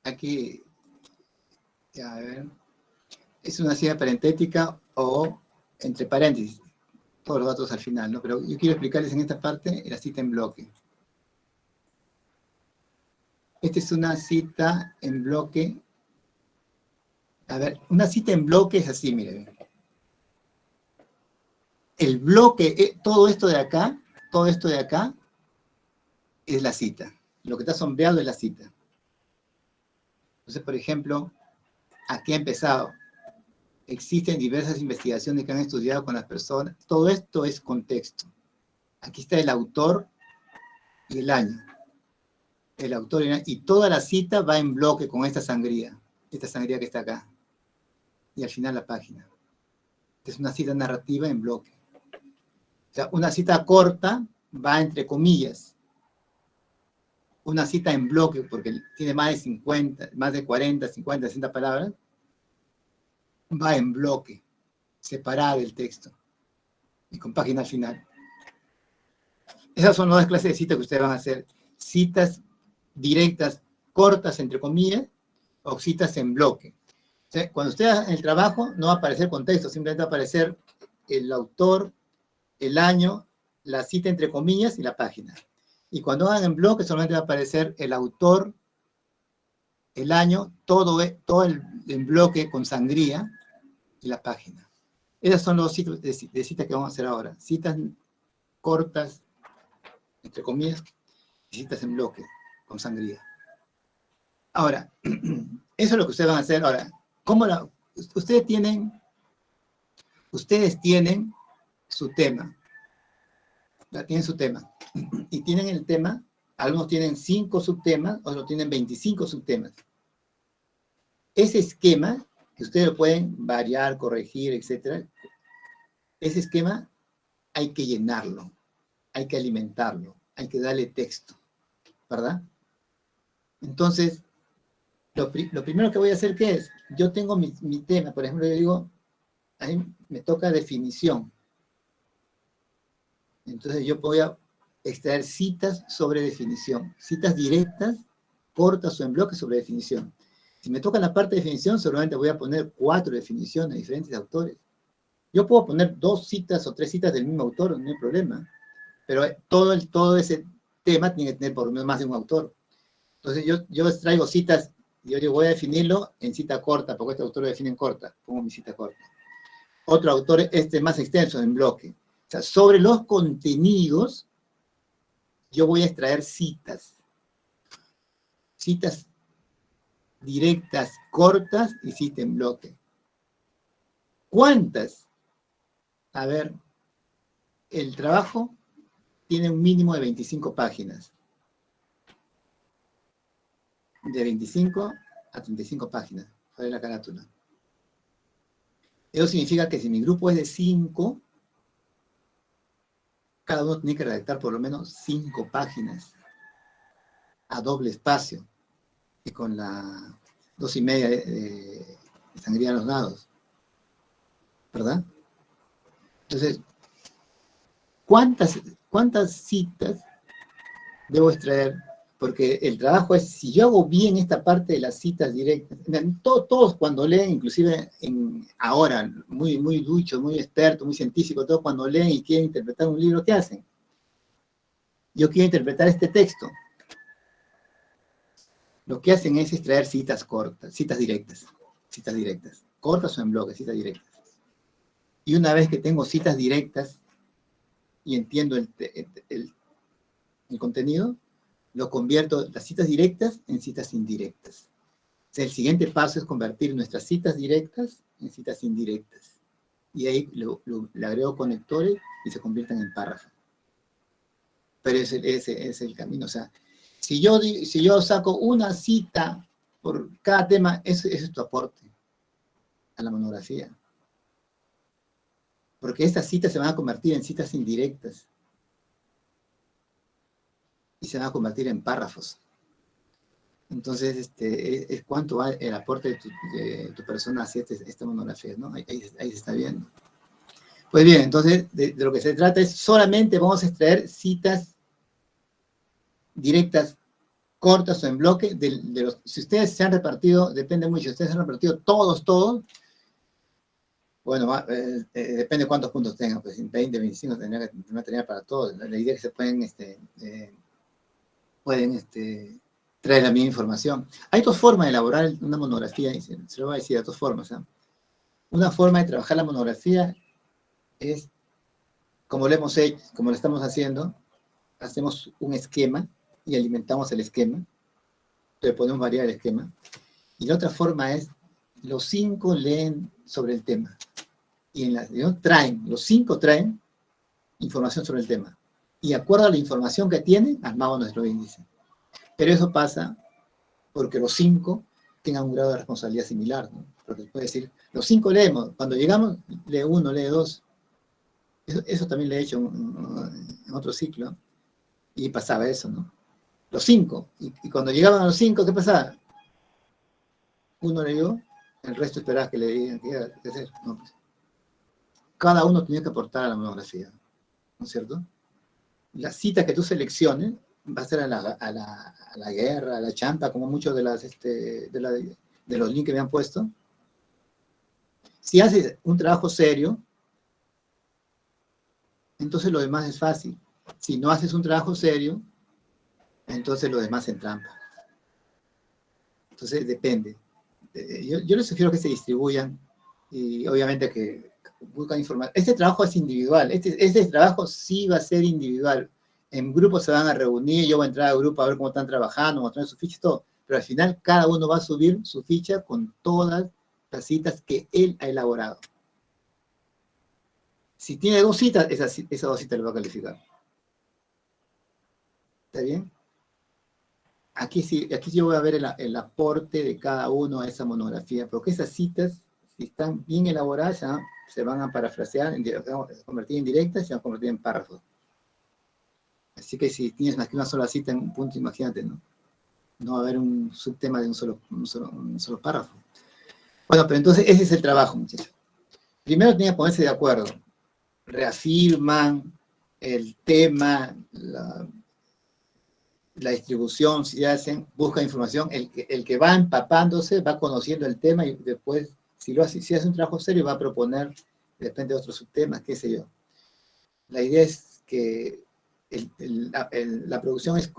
Aquí, ya, a ver, es una cita parentética o entre paréntesis, todos los datos al final, ¿no? Pero yo quiero explicarles en esta parte la cita en bloque. Esta es una cita en bloque. A ver, una cita en bloque es así, miren. El bloque, todo esto de acá, es la cita. Lo que está sombreado es la cita. Entonces, por ejemplo, aquí ha empezado. Existen diversas investigaciones que han estudiado con las personas. Todo esto es contexto. Aquí está el autor y el año. El autor y toda la cita va en bloque con esta sangría que está acá. Y al final la página. Es una cita narrativa en bloque. O sea, una cita corta va entre comillas. una cita en bloque, porque tiene más de 50, más de 40, 50, 60 palabras, va en bloque, separada del texto, y con página final. Esas son las dos clases de citas que ustedes van a hacer. Citas directas, cortas, entre comillas, o citas en bloque. O sea, cuando usted haga el trabajo, no va a aparecer contexto, simplemente va a aparecer el autor, el año, la cita entre comillas y la página. Y cuando hagan en bloque, solamente va a aparecer el autor, el año, todo en bloque con sangría y la página. Esas son los citas de citas que vamos a hacer ahora. Citas cortas, entre comillas, y citas en bloque con sangría. Ahora, eso es lo que ustedes van a hacer. Ahora, ustedes tienen su tema. Tienen su tema. Y tienen el tema, algunos tienen 5 subtemas, otros tienen 25 subtemas. Ese esquema, que ustedes lo pueden variar, corregir, etc., ese esquema hay que llenarlo, hay que alimentarlo, hay que darle texto, ¿verdad? Entonces, lo primero que voy a hacer, ¿qué es? Yo tengo mi tema, por ejemplo, yo digo, a mí me toca definición. Entonces yo voy a extraer citas sobre definición, citas directas, cortas o en bloque sobre definición. Si me toca la parte de definición, seguramente voy a poner 4 definiciones de diferentes autores. Yo puedo poner 2 citas o 3 citas del mismo autor, no hay problema, pero todo ese tema tiene que tener por lo menos más de un autor. Entonces yo extraigo citas, yo digo, voy a definirlo en cita corta, porque este autor lo define en corta, pongo mi cita corta. Otro autor, más extenso, en bloque. O sea, sobre los contenidos, yo voy a extraer citas. Citas directas, cortas y cita en bloque. ¿Cuántas? A ver, el trabajo tiene un mínimo de 25 páginas. De 25 a 35 páginas, sobre la carátula. Eso significa que si mi grupo es de 5, cada uno tiene que redactar por lo menos 5 páginas a doble espacio y con la 2,5 de sangría a los lados, ¿verdad? Entonces, ¿cuántas citas debo extraer? Porque el trabajo es, si yo hago bien esta parte de las citas directas, todos cuando leen, inclusive ahora, muy duchos, muy expertos, muy científicos, todos cuando leen y quieren interpretar un libro, ¿qué hacen? Yo quiero interpretar este texto. Lo que hacen es extraer citas cortas, citas directas, cortas o en bloque, citas directas. Y una vez que tengo citas directas y entiendo el contenido, lo convierto las citas directas en citas indirectas. O sea, el siguiente paso es convertir nuestras citas directas en citas indirectas. Y ahí le agrego conectores y se convierten en párrafos. Pero ese es el camino. O sea, si yo saco una cita por cada tema, ese es tu aporte a la monografía. Porque estas citas se van a convertir en citas indirectas. Y se van a convertir en párrafos. Entonces, es cuánto va el aporte de tu persona hacia esta monografía, ¿no? Ahí se está viendo. Pues bien, entonces, de lo que se trata es solamente vamos a extraer citas directas, cortas o en bloque, si ustedes se han repartido, depende mucho, si ustedes se han repartido todos, bueno, depende de cuántos puntos tengan, pues en 20, 25 tendría que tener material para todos. La idea es que se pueden traer la misma información. Hay 2 formas de elaborar una monografía, y se lo voy a decir de 2 formas. Una forma de trabajar la monografía es, como lo hemos hecho, como lo estamos haciendo, hacemos un esquema y alimentamos el esquema, le podemos variar el esquema. Y la otra forma es, los 5 leen sobre el tema. Y los 5 traen información sobre el tema. Y de acuerdo a la información que tienen, armamos nuestro índice. Pero eso pasa porque los 5 tengan un grado de responsabilidad similar, ¿no? Porque puede decir, los 5 leemos, cuando llegamos, lee 1, lee 2. Eso también lo he hecho en otro ciclo, y pasaba eso, ¿no? los 5. Y cuando llegaban a los 5, ¿qué pasaba? Uno leyó, el resto esperaba que le digan qué hacer. No, pues. Cada uno tenía que aportar a la monografía, ¿no es cierto? La cita que tú selecciones va a ser a la guerra, a la champa, como muchos de los links que me han puesto. Si haces un trabajo serio, entonces lo demás es fácil. Si no haces un trabajo serio, entonces lo demás se entrampa. Entonces depende. Yo les sugiero que se distribuyan y obviamente que buscan informar. Este trabajo es individual. Este trabajo sí va a ser individual. En grupos se van a reunir, yo voy a entrar al grupo a ver cómo están trabajando, mostrar sus fichas, todo. Pero al final cada uno va a subir su ficha con todas las citas que él ha elaborado. Si tiene 2 citas, esas 2 citas le va a calificar. ¿Está bien? Aquí yo voy a ver el aporte de cada uno a esa monografía, porque esas citas, si están bien elaboradas, ya se van a parafrasear, se van a convertir en directas y se van a convertir en párrafos. Así que si tienes más que una sola cita en un punto, imagínate, ¿no? No va a haber un subtema de un solo párrafo. Bueno, pero entonces ese es el trabajo, muchachos. Primero tienen que ponerse de acuerdo. Reafirman el tema, la distribución, si hacen, buscan información. El que va empapándose va conociendo el tema y después, si hace un trabajo serio, va a proponer, depende de otros subtemas, qué sé yo. La idea es que la producción es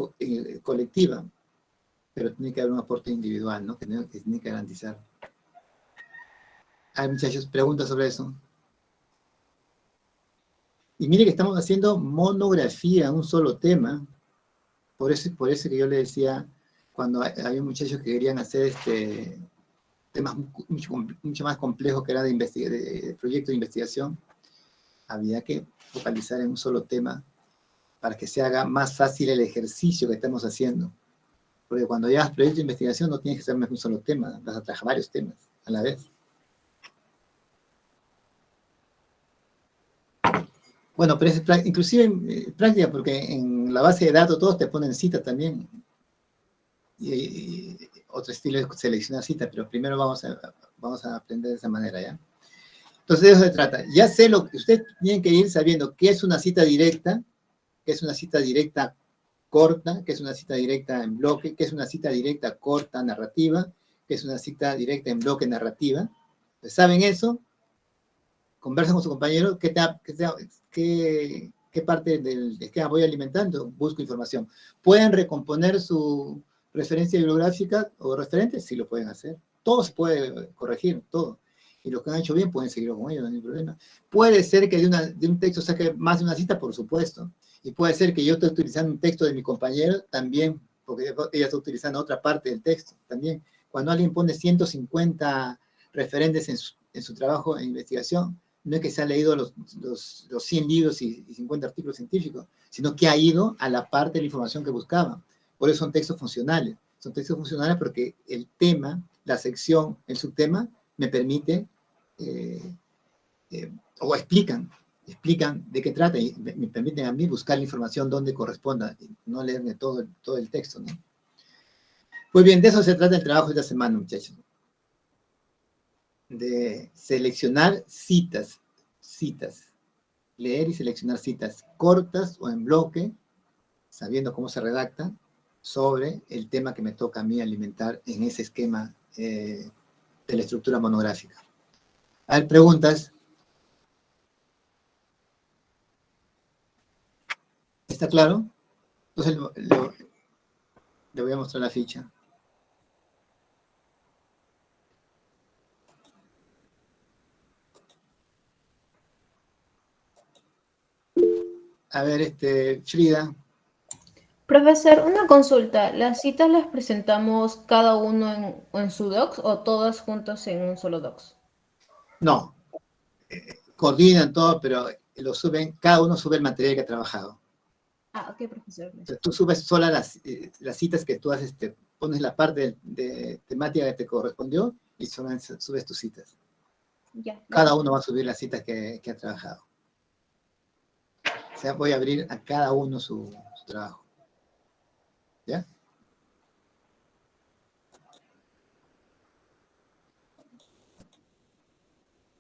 colectiva, pero tiene que haber un aporte individual, ¿no? Que tiene que garantizar. Hay muchachos, preguntas sobre eso. Y mire que estamos haciendo monografía, un solo tema. Por eso que yo le decía, cuando había muchachos que querían hacer temas mucho más complejos que era de proyecto de investigación, había que focalizar en un solo tema para que se haga más fácil el ejercicio que estamos haciendo. Porque cuando llevas proyecto de investigación no tienes que hacer más un solo tema, vas a trabajar varios temas a la vez. Bueno, pero inclusive en práctica, porque en la base de datos todos te ponen citas también. Y otro estilo es seleccionar citas, pero primero vamos a aprender de esa manera, ¿ya? Entonces de eso se trata. Ya sé lo que ustedes tienen que ir sabiendo qué es una cita directa, qué es una cita directa corta, qué es una cita directa en bloque, qué es una cita directa corta narrativa, qué es una cita directa en bloque narrativa. Entonces, ¿saben eso? Conversan con su compañero, ¿qué parte del esquema voy alimentando? Busco información. ¿Pueden recomponer su referencia bibliográfica o referentes? Sí lo pueden hacer. Todo se puede corregir, todo. Y los que han hecho bien pueden seguir con ellos, no hay problema. Puede ser que de un texto saque más de una cita, por supuesto. Y puede ser que yo esté utilizando un texto de mi compañero también, porque ella está utilizando otra parte del texto también. Cuando alguien pone 150 referentes en su trabajo en investigación, no es que se ha leído los 100 libros y 50 artículos científicos, sino que ha ido a la parte de la información que buscaba. Por eso son textos funcionales. Son textos funcionales porque el tema, la sección, el subtema, me permite, o explican de qué trata y me permiten a mí buscar la información donde corresponda, no leerme todo el texto, ¿no? Pues bien, de eso se trata el trabajo de esta semana, muchachos. De seleccionar citas, leer y seleccionar citas cortas o en bloque, sabiendo cómo se redacta, sobre el tema que me toca a mí alimentar en ese esquema de la estructura monográfica. A ver, preguntas. ¿Está claro? Entonces le voy a mostrar la ficha. A ver, Frida. Profesor, una consulta. ¿Las citas las presentamos cada uno en su docs o todas juntas en un solo docs? No. Coordinan todo, pero cada uno sube el material que ha trabajado. Ah, ok, profesor. Entonces, tú subes sola las citas que tú haces, pones la parte de temática que te correspondió y subes tus citas. Ya. Cada uno va a subir las citas que ha trabajado. O sea, voy a abrir a cada uno su trabajo. ¿Ya?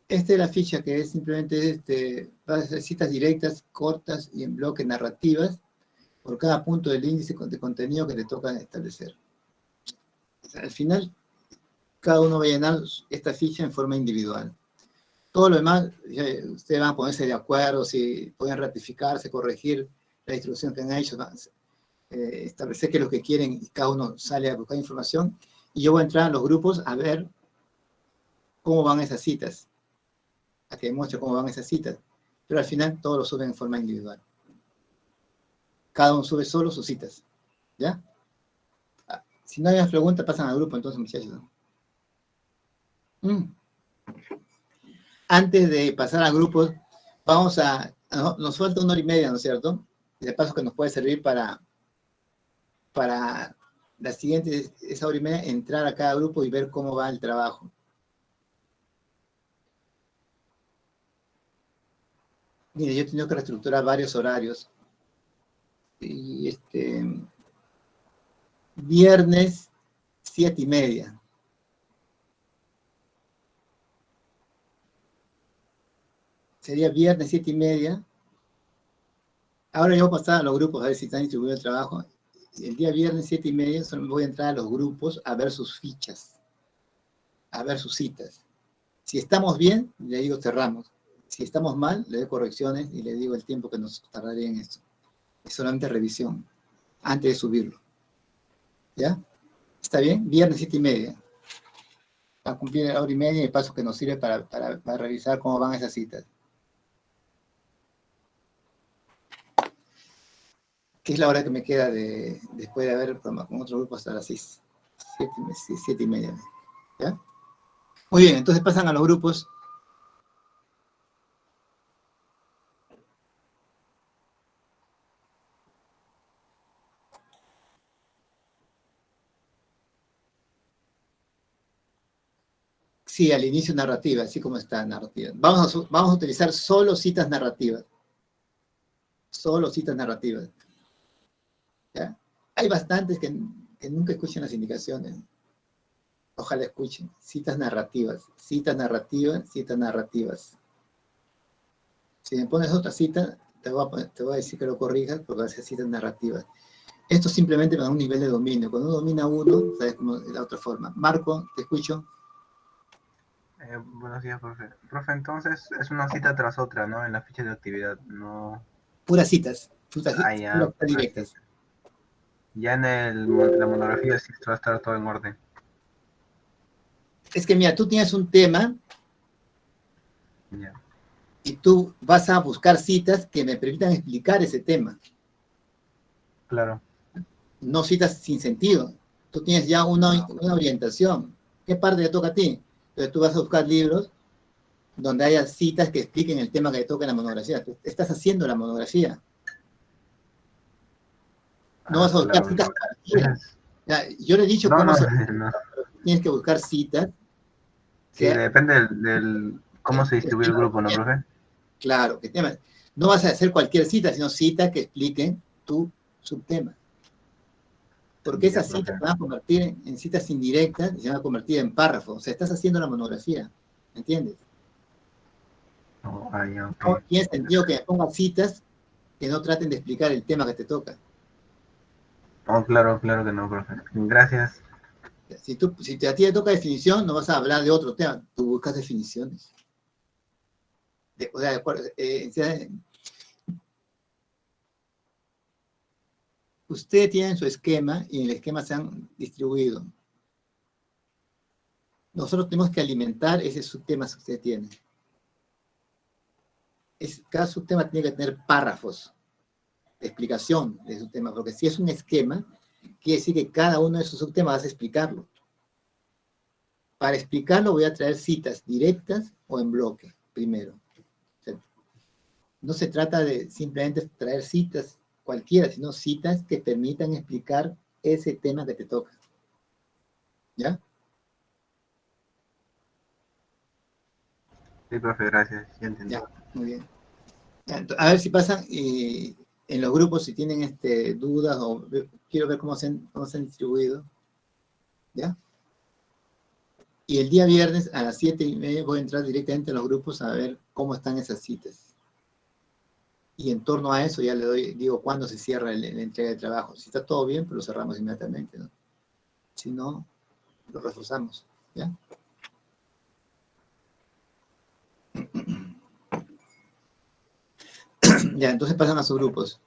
Esta es la ficha que es simplemente va a ser citas directas, cortas y en bloque narrativas por cada punto del índice de contenido que le toca establecer. O sea, al final, cada uno va a llenar esta ficha en forma individual. Todo lo demás, ustedes van a ponerse de acuerdo, si pueden ratificarse, corregir la instrucción que han hecho, establecer qué es lo que quieren y cada uno sale a buscar información. Y yo voy a entrar a los grupos a ver cómo van esas citas, a que demuestre cómo van esas citas. Pero al final todos lo suben en forma individual. Cada uno sube solo sus citas. ¿Ya? Si no hay más preguntas, pasan al grupo entonces, muchachos. Antes de pasar a grupos, nos falta 1 hora y media, ¿no es cierto? Y de paso que nos puede servir para la siguiente, esa 1 hora y media, entrar a cada grupo y ver cómo va el trabajo. Mire, yo he tenido que reestructurar varios horarios. Y viernes, 7:30. Sería viernes 7:30. Ahora yo voy a pasar a los grupos a ver si están distribuidos el trabajo. El día viernes 7:30 solo voy a entrar a los grupos a ver sus fichas, a ver sus citas. Si estamos bien, le digo cerramos. Si estamos mal, le doy correcciones y le digo el tiempo que nos tardaría en esto. Es solamente revisión, antes de subirlo. ¿Ya? ¿Está bien? Viernes 7:30. Va a cumplir la 1 hora y media y el paso que nos sirve para revisar cómo van esas citas. ¿Qué es la hora que me queda después de haber con otro grupo hasta las 6? 7:30. ¿Ya? Muy bien, entonces pasan a los grupos. Sí, al inicio narrativa, así como está narrativa. Vamos a utilizar solo citas narrativas. Solo citas narrativas. ¿Ya? Hay bastantes que nunca escuchan las indicaciones. Ojalá escuchen. Citas narrativas, citas narrativas, citas narrativas. Si me pones otra cita, te voy a decir que lo corrijas porque va a ser citas narrativas. Esto simplemente me da un nivel de dominio. Cuando uno domina uno, sabes cómo es la otra forma. Marco, te escucho. Buenos días, profe. Profe, entonces es una cita tras otra, ¿no? En la ficha de actividad, no... Puras citas, puras ya, directas. Ya en la monografía sí va a estar todo en orden. Es que mira, tú tienes un tema Ya. y tú vas a buscar citas que me permitan explicar ese tema. Claro. No citas sin sentido. Tú tienes ya una orientación. ¿Qué parte te toca a ti? Entonces tú vas a buscar libros donde haya citas que expliquen el tema que te toca en la monografía. Tú estás haciendo la monografía. No vas a buscar citas cualquiera. Yo le he dicho cómo se... Tienes que buscar citas. Sí, depende del cómo se distribuye el grupo, ¿no, profe? Claro, no vas a hacer cualquier cita, sino citas que expliquen tu subtema. Porque esas citas se van a convertir en citas indirectas y se van a convertir en párrafos. O sea, estás haciendo la monografía. ¿Me entiendes? No tiene sentido que me pongas citas que no traten de explicar el tema que te toca. Oh, claro que no, profe. Gracias. Si a ti te toca definición, no vas a hablar de otro tema. Tú buscas definiciones. Ustedes tienen su esquema y en el esquema se han distribuido. Nosotros tenemos que alimentar ese subtema que ustedes tienen. Cada subtema tiene que tener párrafos de explicación de su tema, porque si es un esquema, quiere decir que cada uno de sus subtemas vas a explicarlo. Para explicarlo voy a traer citas directas o en bloque, primero. O sea, no se trata de simplemente traer citas cualquiera, sino citas que permitan explicar ese tema que te toca. ¿Ya? Sí, profe, gracias. Ya entendí. Ya, muy bien. A ver si pasan en los grupos, si tienen dudas o quiero ver cómo se han distribuido, ¿ya? Y el día viernes a las 7:30 voy a entrar directamente a los grupos a ver cómo están esas citas. Y en torno a eso ya digo cuándo se cierra la entrega de trabajo. Si está todo bien, pues lo cerramos inmediatamente, ¿no? Si no, lo reforzamos, ¿ya? Ya, entonces pasan a sus grupos.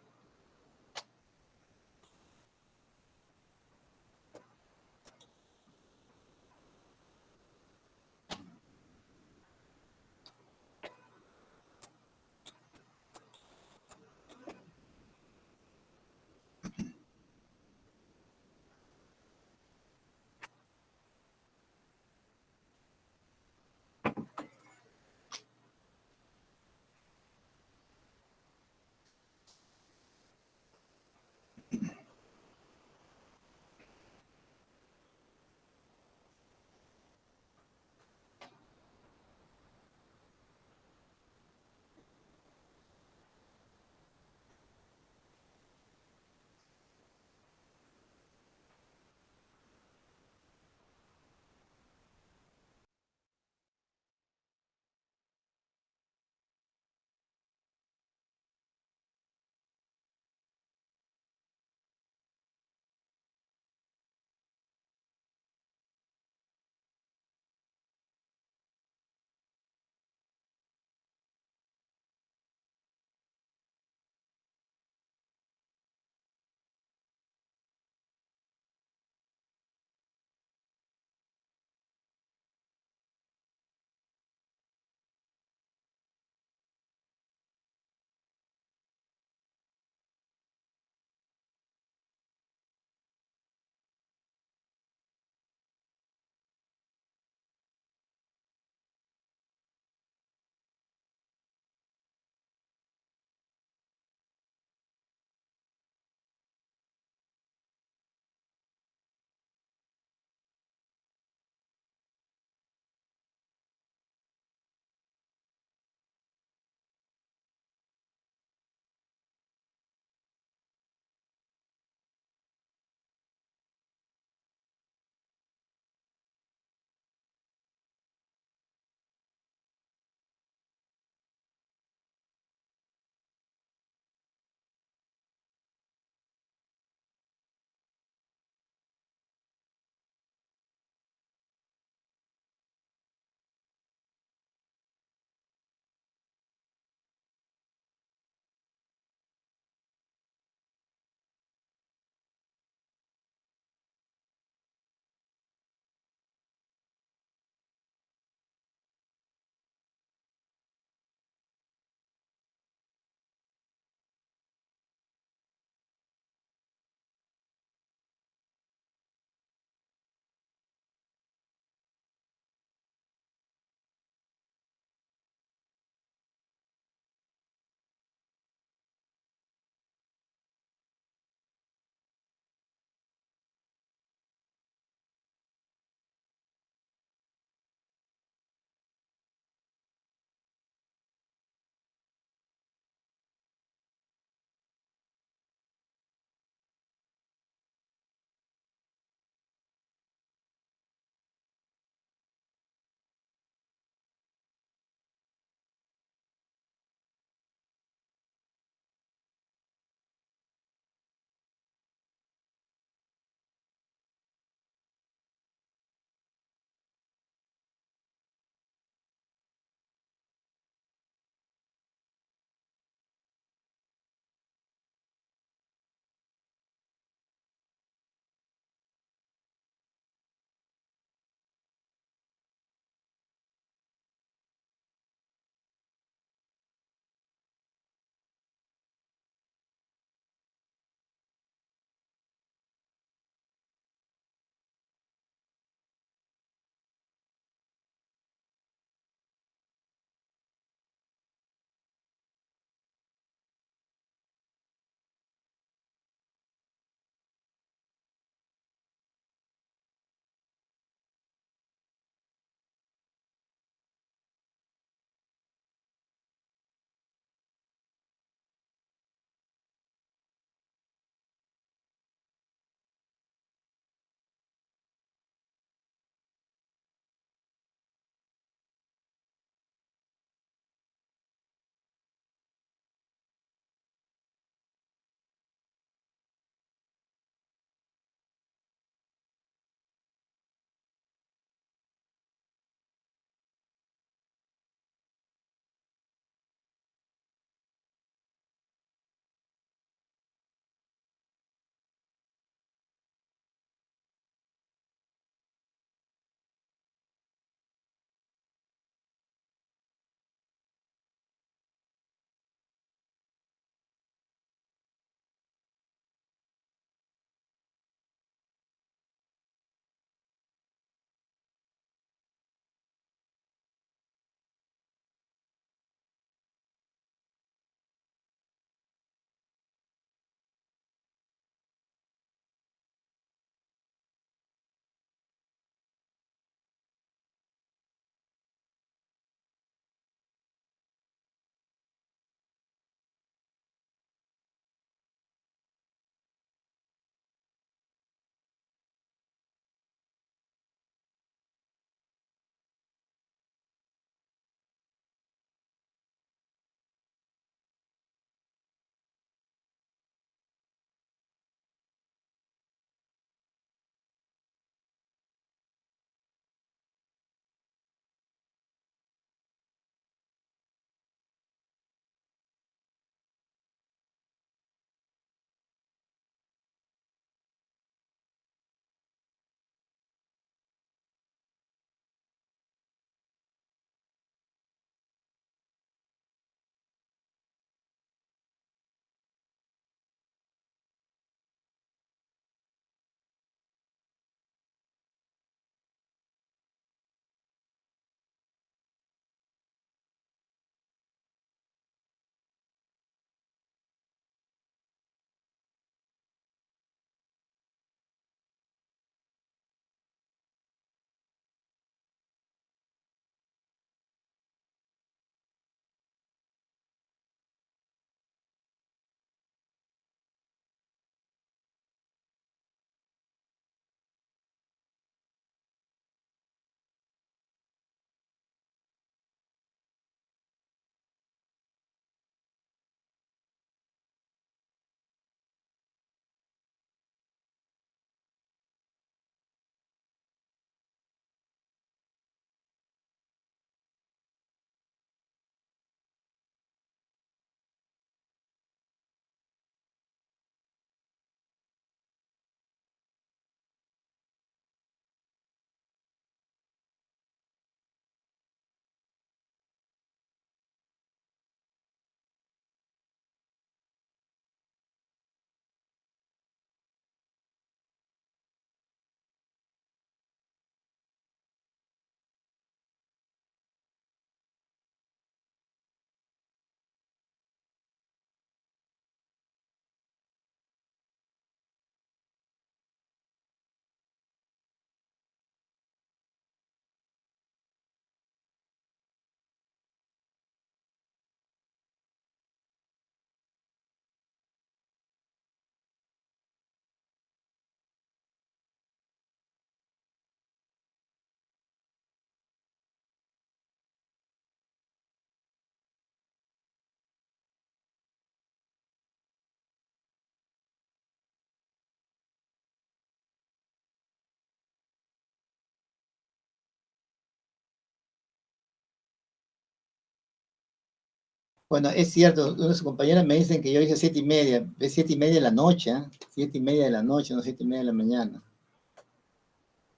Bueno, es cierto, una de sus compañeras me dicen que yo dije 7:30, es 7:30 de la noche, ¿eh? 7:30 de la noche, no 7:30 de la mañana.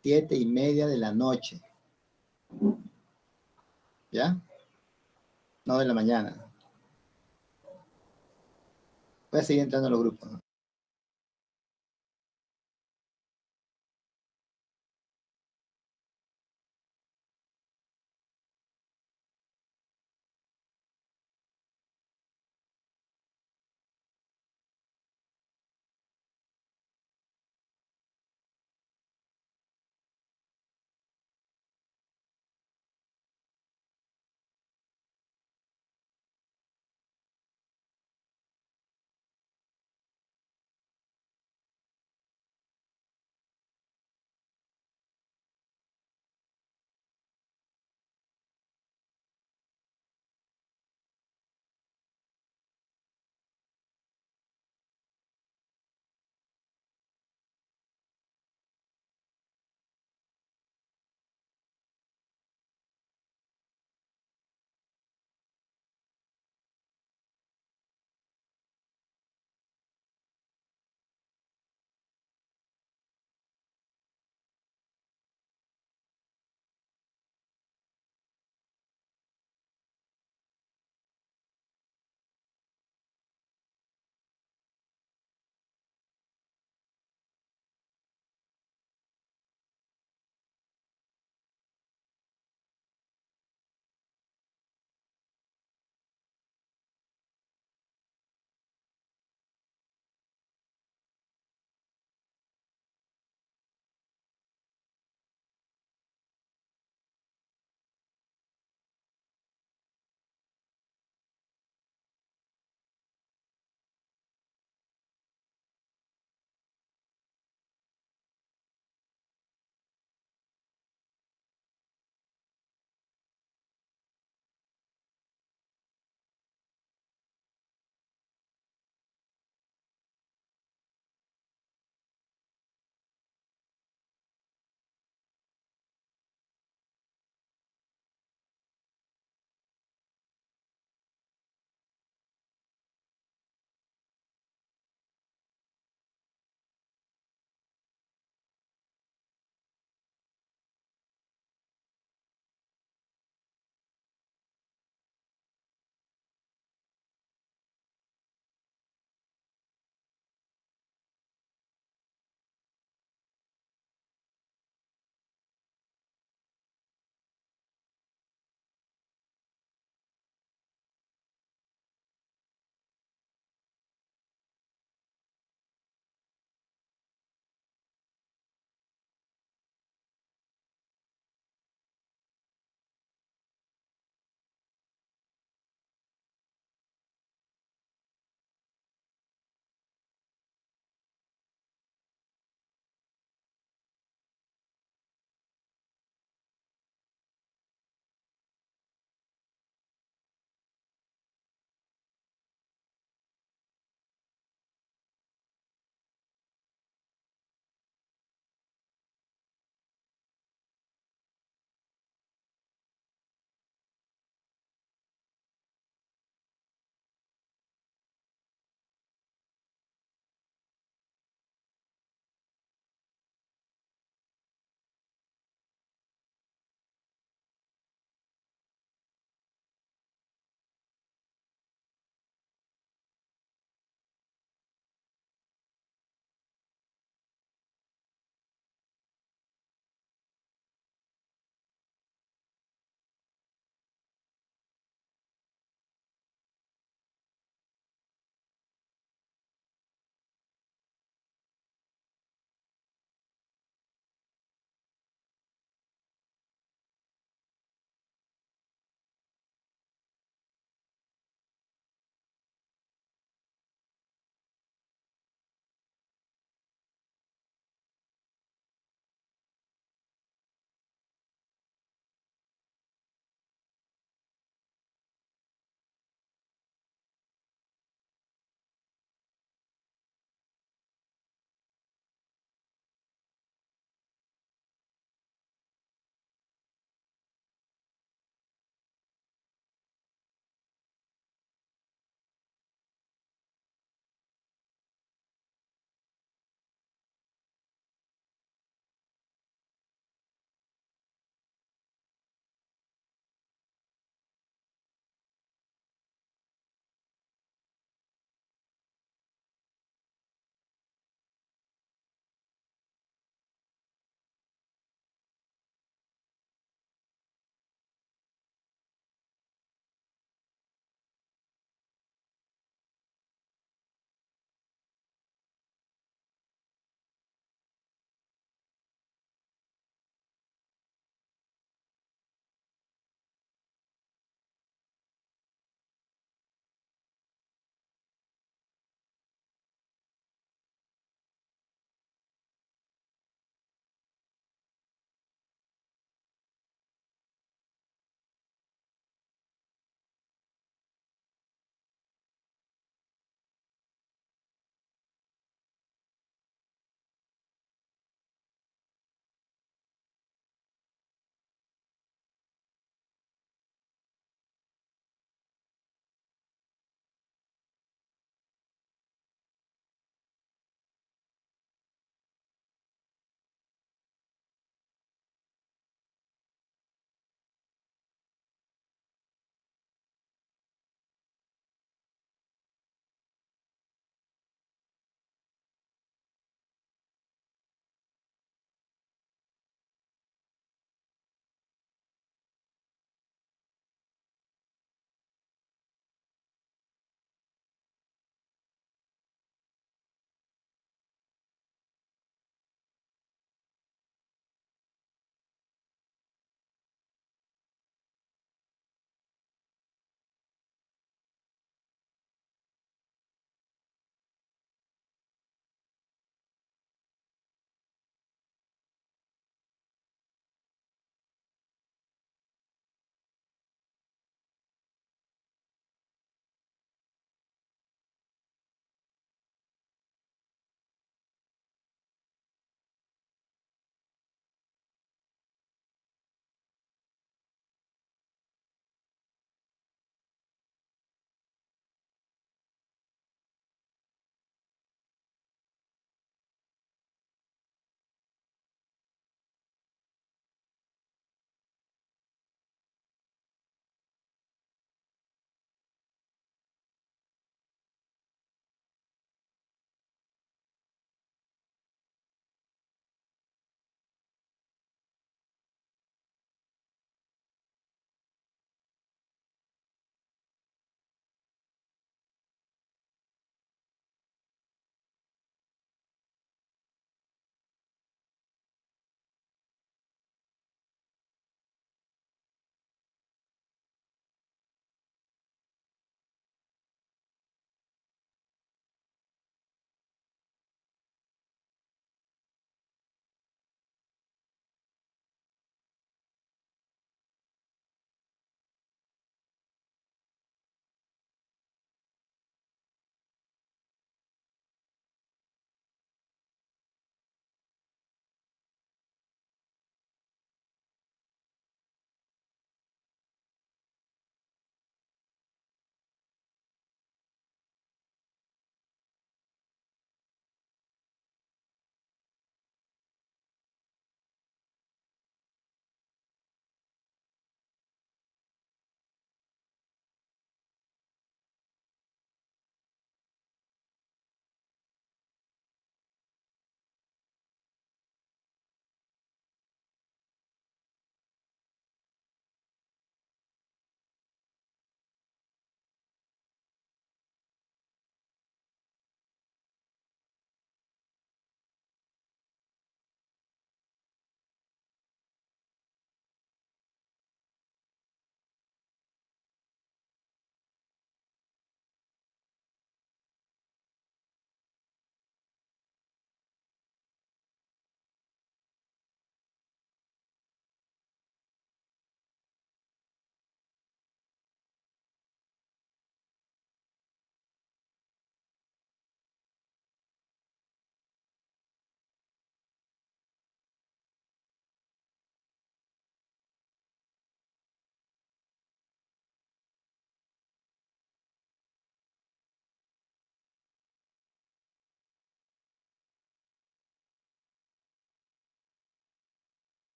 7:30 de la noche, ¿ya? No de la mañana. Voy a seguir entrando a los grupos, ¿no?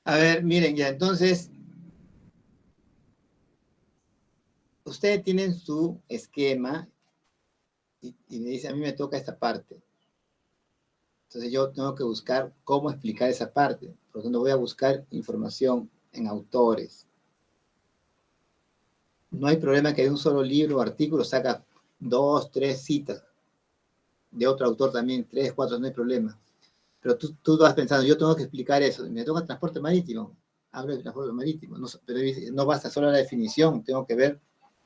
A ver, miren ya, entonces, ustedes tienen su esquema y me dice, a mí me toca esta parte. Entonces yo tengo que buscar cómo explicar esa parte. Por lo tanto, voy a buscar información en autores. No hay problema que de un solo libro o artículo saca 2, 3 citas. De otro autor también, 3, 4, no hay problema. Pero tú vas pensando, yo tengo que explicar eso. Me toca transporte marítimo. Hablo de transporte marítimo. No, pero no basta solo la definición, tengo que ver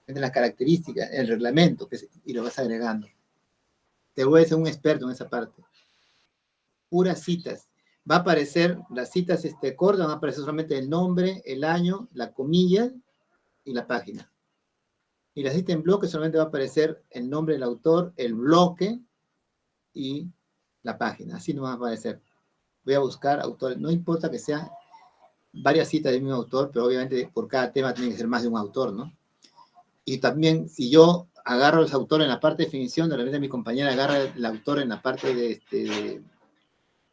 las características, el reglamento, y lo vas agregando. Te voy a ser un experto en esa parte. Puras citas. Va a aparecer, las citas cortas, van a aparecer solamente el nombre, el año, la comilla y la página. Y la cita en bloque solamente va a aparecer el nombre del autor, el bloque y la página. Así no va a aparecer. Voy a buscar autores. No importa que sean varias citas del mismo autor, pero obviamente por cada tema tiene que ser más de un autor, ¿no? Y también, si yo agarro los autores en la parte de definición, de repente mi compañera agarra el autor en la parte de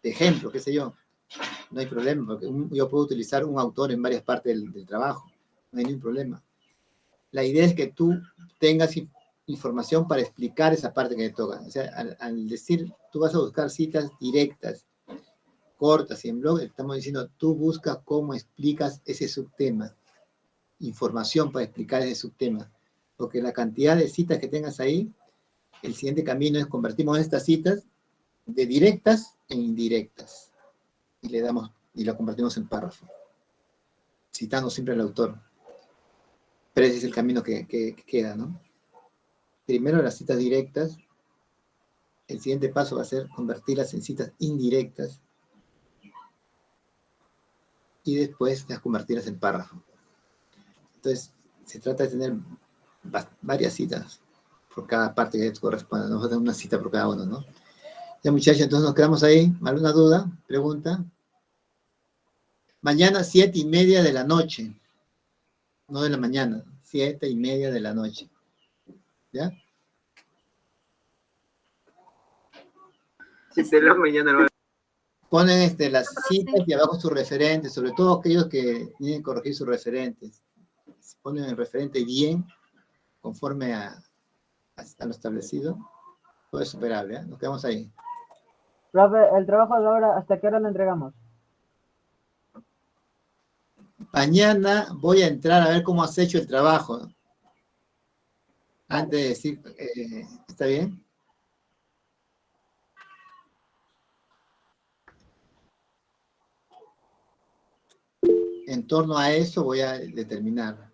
ejemplo, qué sé yo. No hay problema, porque yo puedo utilizar un autor en varias partes del trabajo. No hay ningún problema. La idea es que tú tengas información para explicar esa parte que te toca. O sea, al decir, tú vas a buscar citas directas, cortas y en blog, estamos diciendo, tú buscas cómo explicas ese subtema. Información para explicar ese subtema. Porque la cantidad de citas que tengas ahí, el siguiente camino es convertimos estas citas de directas en indirectas. Y lo convertimos en párrafo. Citando siempre al autor. Pero ese es el camino que queda, ¿no? Primero las citas directas. El siguiente paso va a ser convertirlas en citas indirectas. Y después las convertirlas en párrafo. Entonces, se trata de tener varias citas por cada parte que corresponda. Nos va a dar una cita por cada uno, ¿no? Ya, muchachos, entonces nos quedamos ahí. ¿Alguna duda? ¿Pregunta? Mañana 7:30 de la noche. No de la mañana. 7:30 de la noche. ¿Ya? 7 de la mañana. Ponen las citas y abajo sus referentes, sobre todo aquellos que tienen que corregir sus referentes. Si ponen el referente bien, conforme a lo establecido, todo es superable, ¿eh? Nos quedamos ahí. Profe, el trabajo de ahora, ¿hasta qué hora lo entregamos? Mañana voy a entrar a ver cómo has hecho el trabajo. Antes de decir, ¿está bien? En torno a eso voy a determinar.